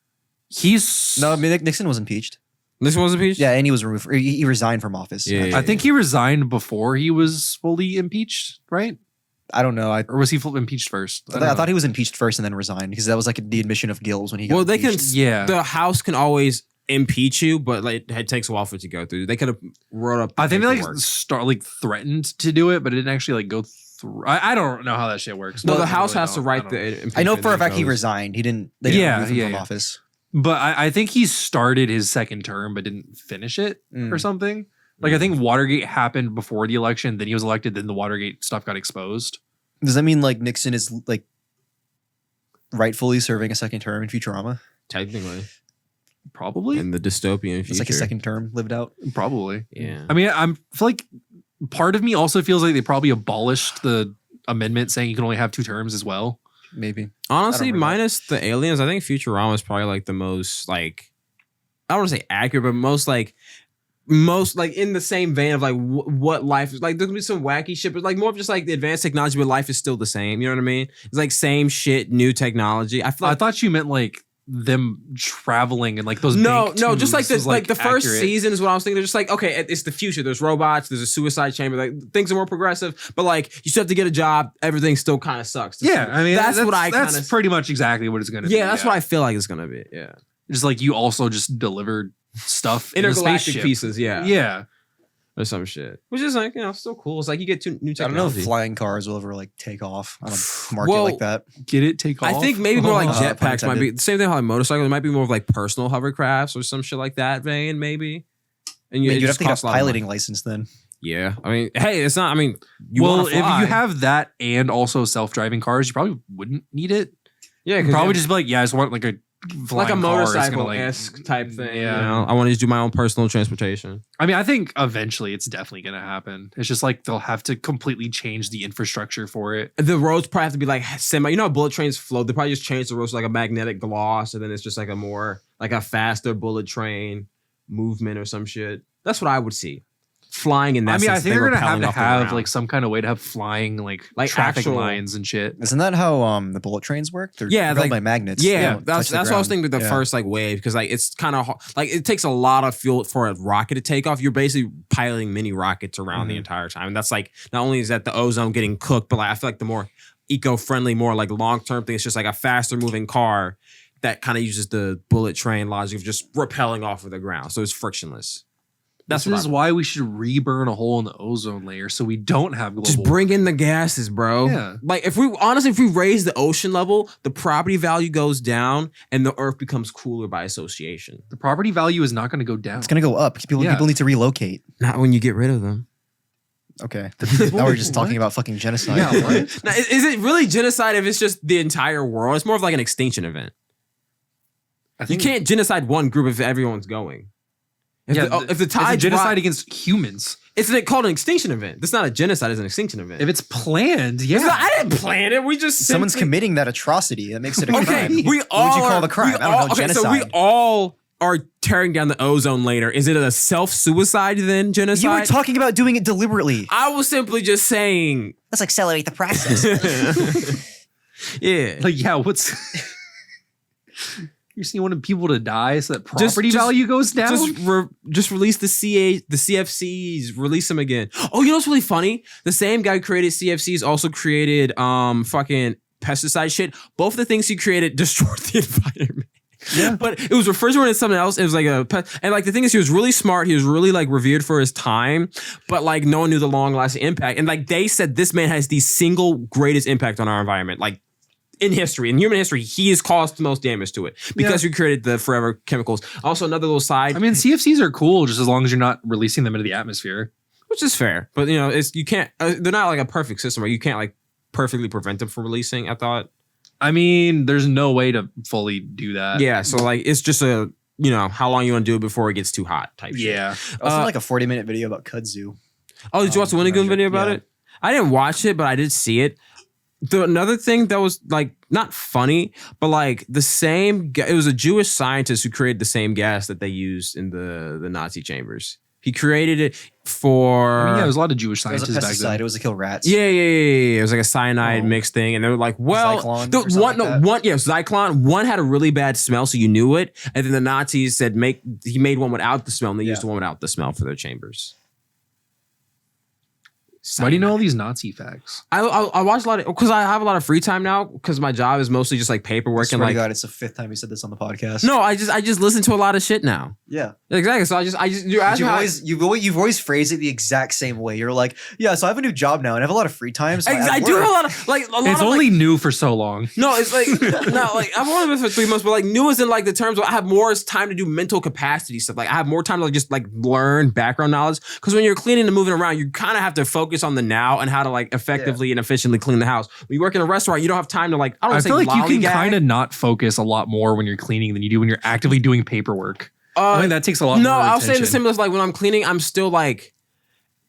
He's No, I mean, Nixon was impeached. This was impeached? Yeah, and he was removed. He resigned from office. Yeah, I think he resigned before he was fully impeached, right? I don't know. Or was he impeached first? I thought he was impeached first and then resigned because that was like the admission of guilt when he got Well, they can. impeached. Yeah. The House can always impeach you, but like it takes a while for it to go through. They could have wrote up. I think they paperwork. like threatened to do it, but it didn't actually like go through. I don't know how that shit works. No, the I House really has to don't. write I don't the. know. impeachment I know for a fact he goes. resigned. They didn't remove him from office. But I think he started his second term but didn't finish it or something. Like I think Watergate happened before the election, then he was elected, then the Watergate stuff got exposed. Does that mean like Nixon is like rightfully serving a second term in Futurama? Technically, Probably. in the dystopian future. It's like a second term lived out. Probably. Yeah. I mean, I feel like part of me also feels like they probably abolished the amendment saying you can only have 2 terms as well. Maybe. Honestly, I don't remember. minus the aliens, I think Futurama is probably like the most like I don't want to say accurate, but most like in the same vein of like what life is like. There's gonna be some wacky shit, but like more of just like the advanced technology, but life is still the same. You know what I mean? It's like same shit, new technology. I feel I like thought you meant like them traveling and like those no, bank just like tubes the was, the first accurate. season is what I was thinking. They're just like, okay, it's the future. There's robots. There's a suicide chamber. Like things are more progressive, but like you still have to get a job. Everything still kind of sucks. Yeah, I mean that's what I that's kinda- pretty much exactly what it's gonna be. Yeah, that's what I feel like it's gonna be. Yeah, Just like you also just delivered stuff in a intergalactic spaceship. pieces. Yeah, Yeah. or some shit, which is like still cool. It's like you get two new I don't technology. know if flying cars will ever like take off on a market Well, like that. Get it, take off. I think maybe more like pun jetpacks might be intended. the same thing. How like motorcycles, it might be more of like personal hovercrafts or some shit like that vein, maybe. And I mean, it you'd have just to get costs a a lot of piloting money. license then. Yeah, I mean, hey, it's not. I mean, you well, wanna if fly. you have that and also self-driving cars, you probably wouldn't need it. yeah, You'd probably just be like, yeah, I just want like a like a flying car. It's gonna, motorcycle like- esque type thing. Yeah. You know? I want to just do my own personal transportation. I mean, I think eventually it's definitely gonna happen. It's just like they'll have to completely change the infrastructure for it. The roads probably have to be like semi. You know, how bullet trains float. They probably just change the roads to like a magnetic gloss, and then it's just like a more like a faster bullet train movement or some shit. That's what I would see. Flying in that. I mean, I sense, think they they're gonna have rappelling to off the have ground. like some kind of way to have flying like Like traffic actual- lines and shit. Isn't that how the bullet trains work? They're Yeah, propelled like- by magnets. They Yeah, don't that's touch the what I was ground. thinking with the Yeah. first like wave because like it's kind of like it takes a lot of fuel for a rocket to take off. You're basically piloting mini rockets around the Mhm. entire time, and that's like not only is that the ozone getting cooked, but like I feel like the more eco-friendly, more like long-term thing, it's just like a faster moving car that kind of uses the bullet train logic of just rappelling off of the ground, so it's frictionless. That's This what is why we should reburn a hole in the ozone layer so we don't have global. just bring in the gases, bro. Yeah. Like if we raise the ocean level, the property value goes down and the earth becomes cooler by association. The property value is not going to go down. It's gonna go up. People Yeah. need to relocate. Not when you get rid of them. Okay. Now we're just talking about fucking genocide. Yeah, what? Now, is it really genocide if it's just the entire world? It's more of like an extinction event. I You think can't genocide one group if everyone's going. If the it's a tide genocide against humans. it's called an extinction event. That's not a genocide. It's an extinction event. If it's planned, yeah. It's not- I didn't plan it. We just Someone's simply- committing that atrocity. That makes it a Okay, crime. we What all would you call are- the crime? we I don't all- know. okay, Genocide. so we all are tearing down the ozone layer. Is it a self-suicide then genocide? You were talking about doing it deliberately. I was simply just saying. Let's accelerate the process. Yeah. Like, yeah, what's you see wanting people to die so that Just- property value goes down? Just release the CFCs, release them again. Oh, you know what's really funny? The same guy who created CFCs also created fucking pesticide shit. Both the things he created destroyed the environment. Yeah. But it was referred to as something else. It was like and like the thing is he was really smart. He was really like revered for his time, but like no one knew the long lasting impact. And like they said this man has the single greatest impact on our environment. Like in history, in human history, he has caused the most damage to it because he created the forever chemicals. Also, another little side. I mean, CFCs are cool just as long as you're not releasing them into the atmosphere. which is fair, but you know, you can't. They're not like a perfect system where you can't like perfectly prevent them from releasing. I thought. I mean, there's no way to fully do that. Yeah, so like it's just how long you want to do it before it gets too hot type. Shit. Yeah. I was in like a 40-minute video about kudzu. Oh, did you watch the Winnie Goon video about yeah. it? I didn't watch it, but I did see it. Another thing that was like not funny, but like the same. It was a Jewish scientist who created the same gas that they used in the Nazi chambers. He created it for. I mean, yeah, there was a lot of Jewish It was a scientists back pesticide. then. It was to kill rats. Yeah. It was like a cyanide Oh. mixed thing, and they were like, "Well, Zyklon the or something like that? Zyklon. One had a really bad smell, so you knew it, and then the Nazis said he made one without the smell, and they used the one without the smell for their chambers." Why do you know all these Nazi facts? I watch a lot of because I have a lot of free time now because my job is mostly just like paperwork Swear and to like. God, it's the 5th time you said this on the podcast. No, I just listen to a lot of shit now. Yeah. Exactly. So You've always phrased it the exact same way. You're like, yeah, so I have a new job now and I have a lot of free time. So I do have a lot of like. It's only new for so long. No, it's like no, like I've only been for 3 months, but like new is in like the terms where I have more time to do mental capacity stuff. Like I have more time to like, just like learn background knowledge. Because when you're cleaning and moving around, you kind of have to focus on the now and how to like effectively and efficiently clean the house. When you work in a restaurant, you don't have time to like. I feel like you can kind of not focus a lot more when you're cleaning than you do when you're actively doing paperwork. I think that takes a lot more I'll attention. say the same as like when I'm cleaning, I'm still like,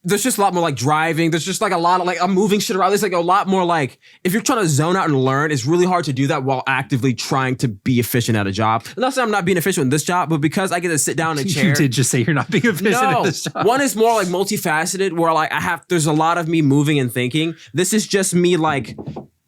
there's just a lot more like driving. There's just like a lot of like, I'm moving shit around. There's like a lot more like, if you're trying to zone out and learn, it's really hard to do that while actively trying to be efficient at a job. Not saying I'm not being efficient in this job, but because I get to sit down in a chair. You did just say you're not being efficient at this job. One is more like multifaceted where like there's a lot of me moving and thinking. This is just me like,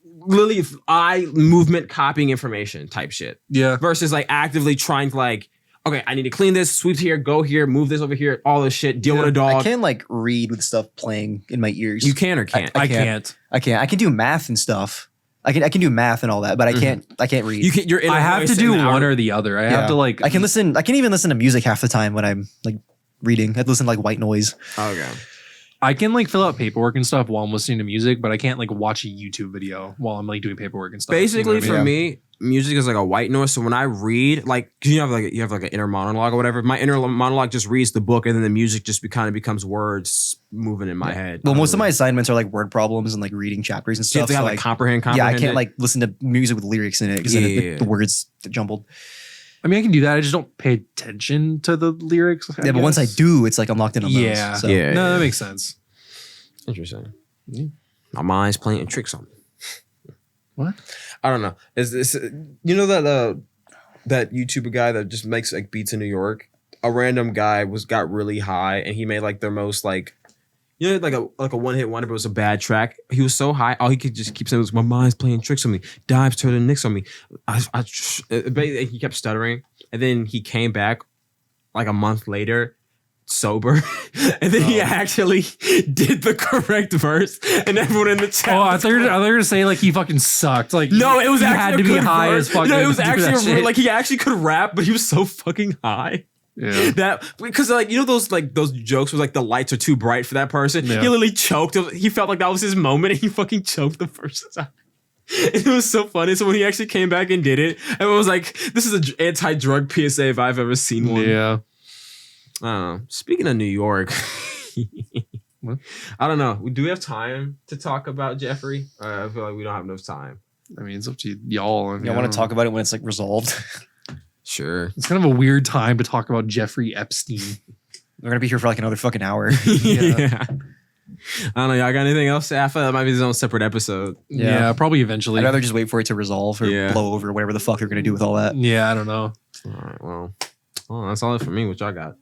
literally eye movement copying information type shit. Yeah. Versus like actively trying to like, okay, I need to clean this, sweep here, go here, move this over here, all this shit, deal with a dog. I can like read with stuff playing in my ears. You can or can't? I can't. I can do math and stuff. I can do math and all that, but I can't read. You can. I have to do one or the other. I have to like. I can even listen to music half the time when I'm like reading. I'd listen to like white noise. Okay. I can like fill out paperwork and stuff while I'm listening to music, but I can't like watch a YouTube video while I'm like doing paperwork and stuff. Basically, you know what I mean? for me, music is like a white noise. So when I read, like, 'cause you have like an inner monologue or whatever. My inner monologue just reads the book, and then the music just kind of becomes words moving in my head. Well, most of my assignments are like word problems and like reading chapters and So you have stuff. to So like comprehend. yeah, I can't like listen to music with lyrics in it because Yeah. the words get jumbled. I mean, I can do that. I just don't pay attention to the lyrics. Yeah, but once I do, it's like I'm locked in on those. Yeah. So. Yeah. No, that makes sense. Interesting. My mind's playing tricks on me. What? I don't know. Is this you know that YouTuber guy that just makes like beats in New York? A random guy got really high and he made like their most like like a one-hit wonder, but it was a bad track. He was so high, all he could just keep saying was, "My mind's playing tricks on me. Dimes turning nicks on me." He kept stuttering, and then he came back like a month later. Sober, and then he actually did the correct verse, and everyone in the chat. Oh, I thought you were gonna say like he fucking sucked. Like no, it was he actually had to be high as fuck. No, it was to do that actually shit. like he actually could rap, but he was so fucking high. Yeah. That because like you know those jokes where like the lights are too bright for that person. Yeah. He literally choked. He felt like that was his moment, and he fucking choked the person out. It was so funny. So when he actually came back and did it, everyone was like, "This is an anti-drug PSA if I've ever seen one." Yeah. Speaking of New York, What? I don't know. Do we have time to talk about Jeffrey? I feel like we don't have enough time. I mean, it's up to y'all. I mean, I want to talk about it when it's like resolved. Sure. It's kind of a weird time to talk about Jeffrey Epstein. We're gonna be here for like another fucking hour. Yeah. I don't know. Y'all got anything else? I feel that might be his own separate episode. Yeah, probably eventually. I'd rather just wait for it to resolve or Yeah. blow over, whatever the fuck they're gonna do with all that. Yeah, I don't know. All right. Well, that's all it for me. What y'all got?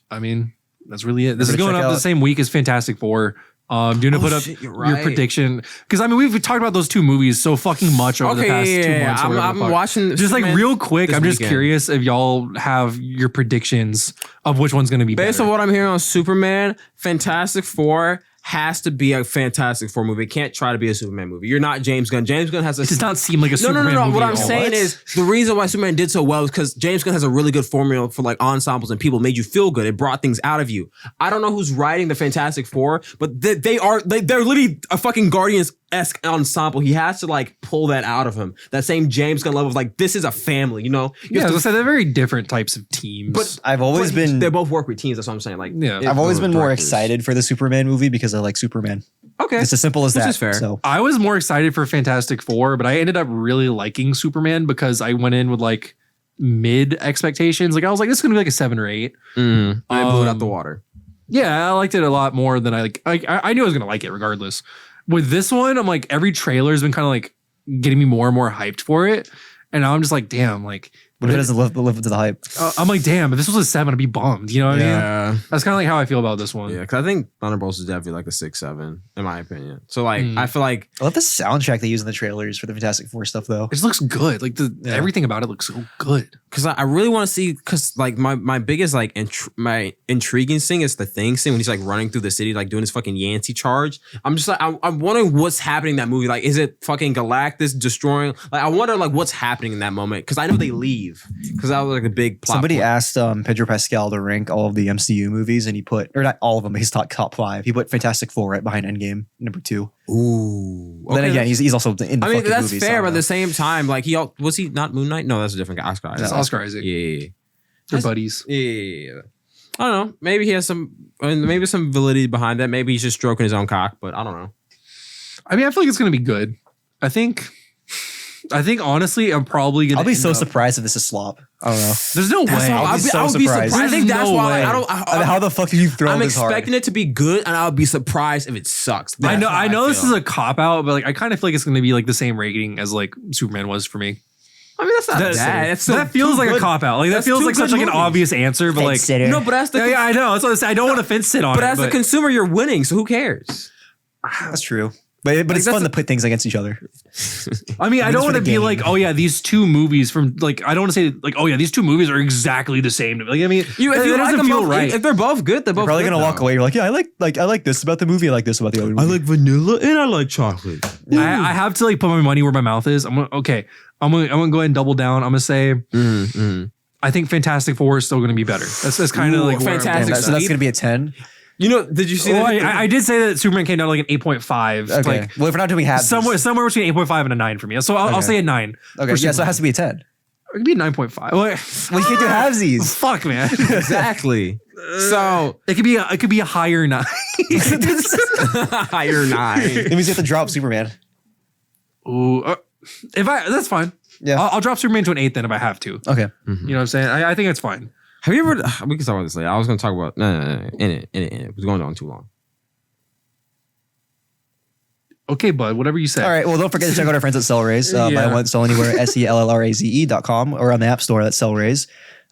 I mean, that's really it. This is Remember to going check up the out- same week as Fantastic Four. Do you want to put up shit, you're your right. prediction? Because I mean, we've talked about those two movies so fucking much over the past 2 months. or whatever the I'm fuck. watching. Just like Superman real quick, this I'm just weekend. curious if y'all have your predictions of which one's going to be Based better. on what I'm hearing on Superman, Fantastic Four has to be a Fantastic Four movie. It can't try to be a Superman movie. You're not James Gunn. James Gunn has a It does not seem like a Superman movie. What at I'm all. saying is the reason why Superman did so well is because James Gunn has a really good formula for like ensembles and people made you feel good. It brought things out of you. I don't know who's writing the Fantastic Four, but they're literally a fucking Guardians-esque ensemble. He has to like pull that out of him. That same James Gunn level of like, this is a family, you know? You Yeah, have as to- I said, they're very different types of teams. But I've always been They both work with teams. That's what I'm saying. Like, Yeah. it- I've always been more directors. excited for the Superman movie because I like Superman. Okay. It's as simple as Which that. is fair. So I was more excited for Fantastic Four, but I ended up really liking Superman because I went in with like mid expectations. Like I was like, this is gonna be like a 7 or 8. I blew it out the Um, water. Yeah, I liked it a lot more than I knew I was gonna like it regardless. With this one, I'm like every trailer's been kind of like getting me more and more hyped for it. And now I'm just like, damn, like But if it doesn't live up to the hype. I'm like, damn, if this was a 7, I'd be bummed. You know what I mean? Yeah. That's kind of like how I feel about this one. Yeah, because I think Thunderbolts is definitely like a 6-7 in my opinion. So like, I feel like I love the soundtrack they use in the trailers for the Fantastic Four stuff, though. It just looks good. Like everything about it looks so good. because I really want to see because like my biggest like my intriguing thing is the thing scene when he's like running through the city like doing his fucking Yancey charge. I'm just like I'm wondering what's happening in that movie. Like, is it fucking Galactus destroying? Like, I wonder like what's happening in that moment because I know they leave because that was like a big plot. Somebody point. asked Pedro Pascal to rank all of the MCU movies, and he put, or not all of them, but he's top 5. He put Fantastic Four right behind Endgame, number 2. Ooh. Then again, he's also in the I mean, fucking that's movies, fair, so but at the same time, like was he not Moon Knight? No, that's a different guy. Oscar Isaac. That's Oscar Isaac. Yeah. They're buddies. Yeah. I don't know. Maybe he has maybe some validity behind that. Maybe he's just stroking his own cock, but I don't know. I mean, I feel like it's gonna be good. I think honestly, I'm probably gonna. I'll be end so up- surprised if this is Slop. I don't know. There's no way. I'll be so I would be surprised. I think There's that's no why way. I don't. I mean, how the fuck did you throw I'm this hard? expecting it to be good, and I'll be surprised if it sucks. I know. That's how I know this feel. is a cop out, but like I kind of feel like it's gonna be like the same rating as like Superman was for me. I mean, that's not bad. That's still that feels too like good. a cop out. Like that That's feels two like such good like an movies. obvious answer, but like No, but as the yeah, I know. That's what I say. I don't want to fence sit on but it. as a consumer, you're winning, so who cares? That's true. But it's that's fun to put things against each other. I mean, I don't it's for want to the be game. like, oh yeah, these two movies from like, I don't want to say like, oh yeah, these two movies are exactly the same. Like, I mean, If that you like doesn't them feel both, right. if they're both good, they're both You're probably good, gonna walk though. away. You're like, yeah, I like this about the movie. I like this about the other movie. vanilla and I like chocolate. I have to like put my money where my mouth is. I'm gonna go ahead and double down. I'm gonna say, I think Fantastic Four is still gonna be better. That's kind of Ooh, like where I'm Fantastic going. so that's gonna be a 10. You know, did you see Well, that? I did say that Superman came down to like an 8.5. Okay. Like Well, if we're not doing halves, somewhere between 8.5 and a 9 for me. So I'll Okay. say a 9. Okay, for yeah, so it Superman. has to be a 10. It could be a 9.5. Well, Well, you can't do halvesies. fuck, man. Exactly. So It could be a higher 9. higher 9. It means you have to drop Superman. Ooh, that's fine. Yeah. I'll drop Superman to an 8 then if I have to. Okay. You know what I'm saying? I think it's fine. Have you ever? We can talk about this later. I was going to talk about no. In it. It was going on too long. Okay, bud. Whatever you say. All right. Well, don't forget to check out our friends at Sellraise. Yeah. Buy one, sell anywhere. SELLRAZE.com or on the App Store. That's Sellraise.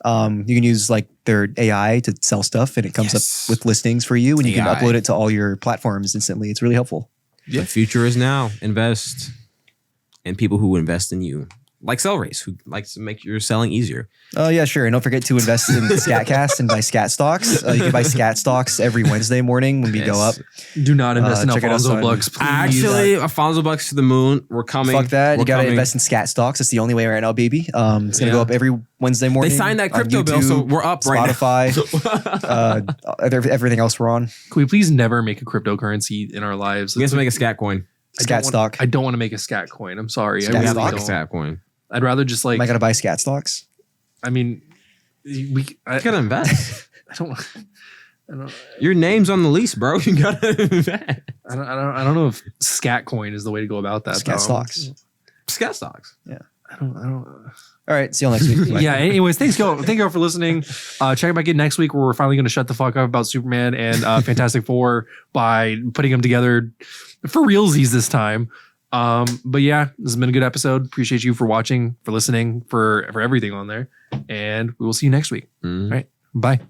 You can use like their AI to sell stuff, and it comes Yes. up with listings for you, and you can AI. upload it to all your platforms instantly. It's really helpful. The future is now. Invest in people who invest in you, like Sellraise, who likes to make your selling easier. Oh yeah, sure. And don't forget to invest in Scat Cast and buy Scat stocks. You can buy Scat stocks every Wednesday morning when we go up. Do not invest in check it out, Alfonso son. Bucks, please. Actually, Alfonso Bucks to the moon. We're coming. Fuck that. We're You got to coming. invest in Scat stocks. It's the only way right now, baby. It's going to go up every Wednesday morning. They signed that on crypto bill, so YouTube, we're up right now. Spotify, everything else we're on. Can we please never make a cryptocurrency in our lives? We have to make a scat coin. Scat stock. I don't want to make a scat coin. I'm sorry. Scat I We really have to make a stock? don't. scat coin. I'd rather just like. Am I going to buy Scat stocks? I mean, I You gotta invest. don't. Your name's on the lease, bro. You gotta invest. I don't know if scat coin is the way to go about that. Scat though. stocks. Scat stocks. I don't. All right. See you all next week. Bye. Yeah. Anyways, thank you all for listening. Check back in next week where we're finally going to shut the fuck up about Superman and Fantastic Four by putting them together for realsies this time. But yeah, this has been a good episode. Appreciate you for watching, for listening, for everything on there, and we will see you next week. All right. Bye.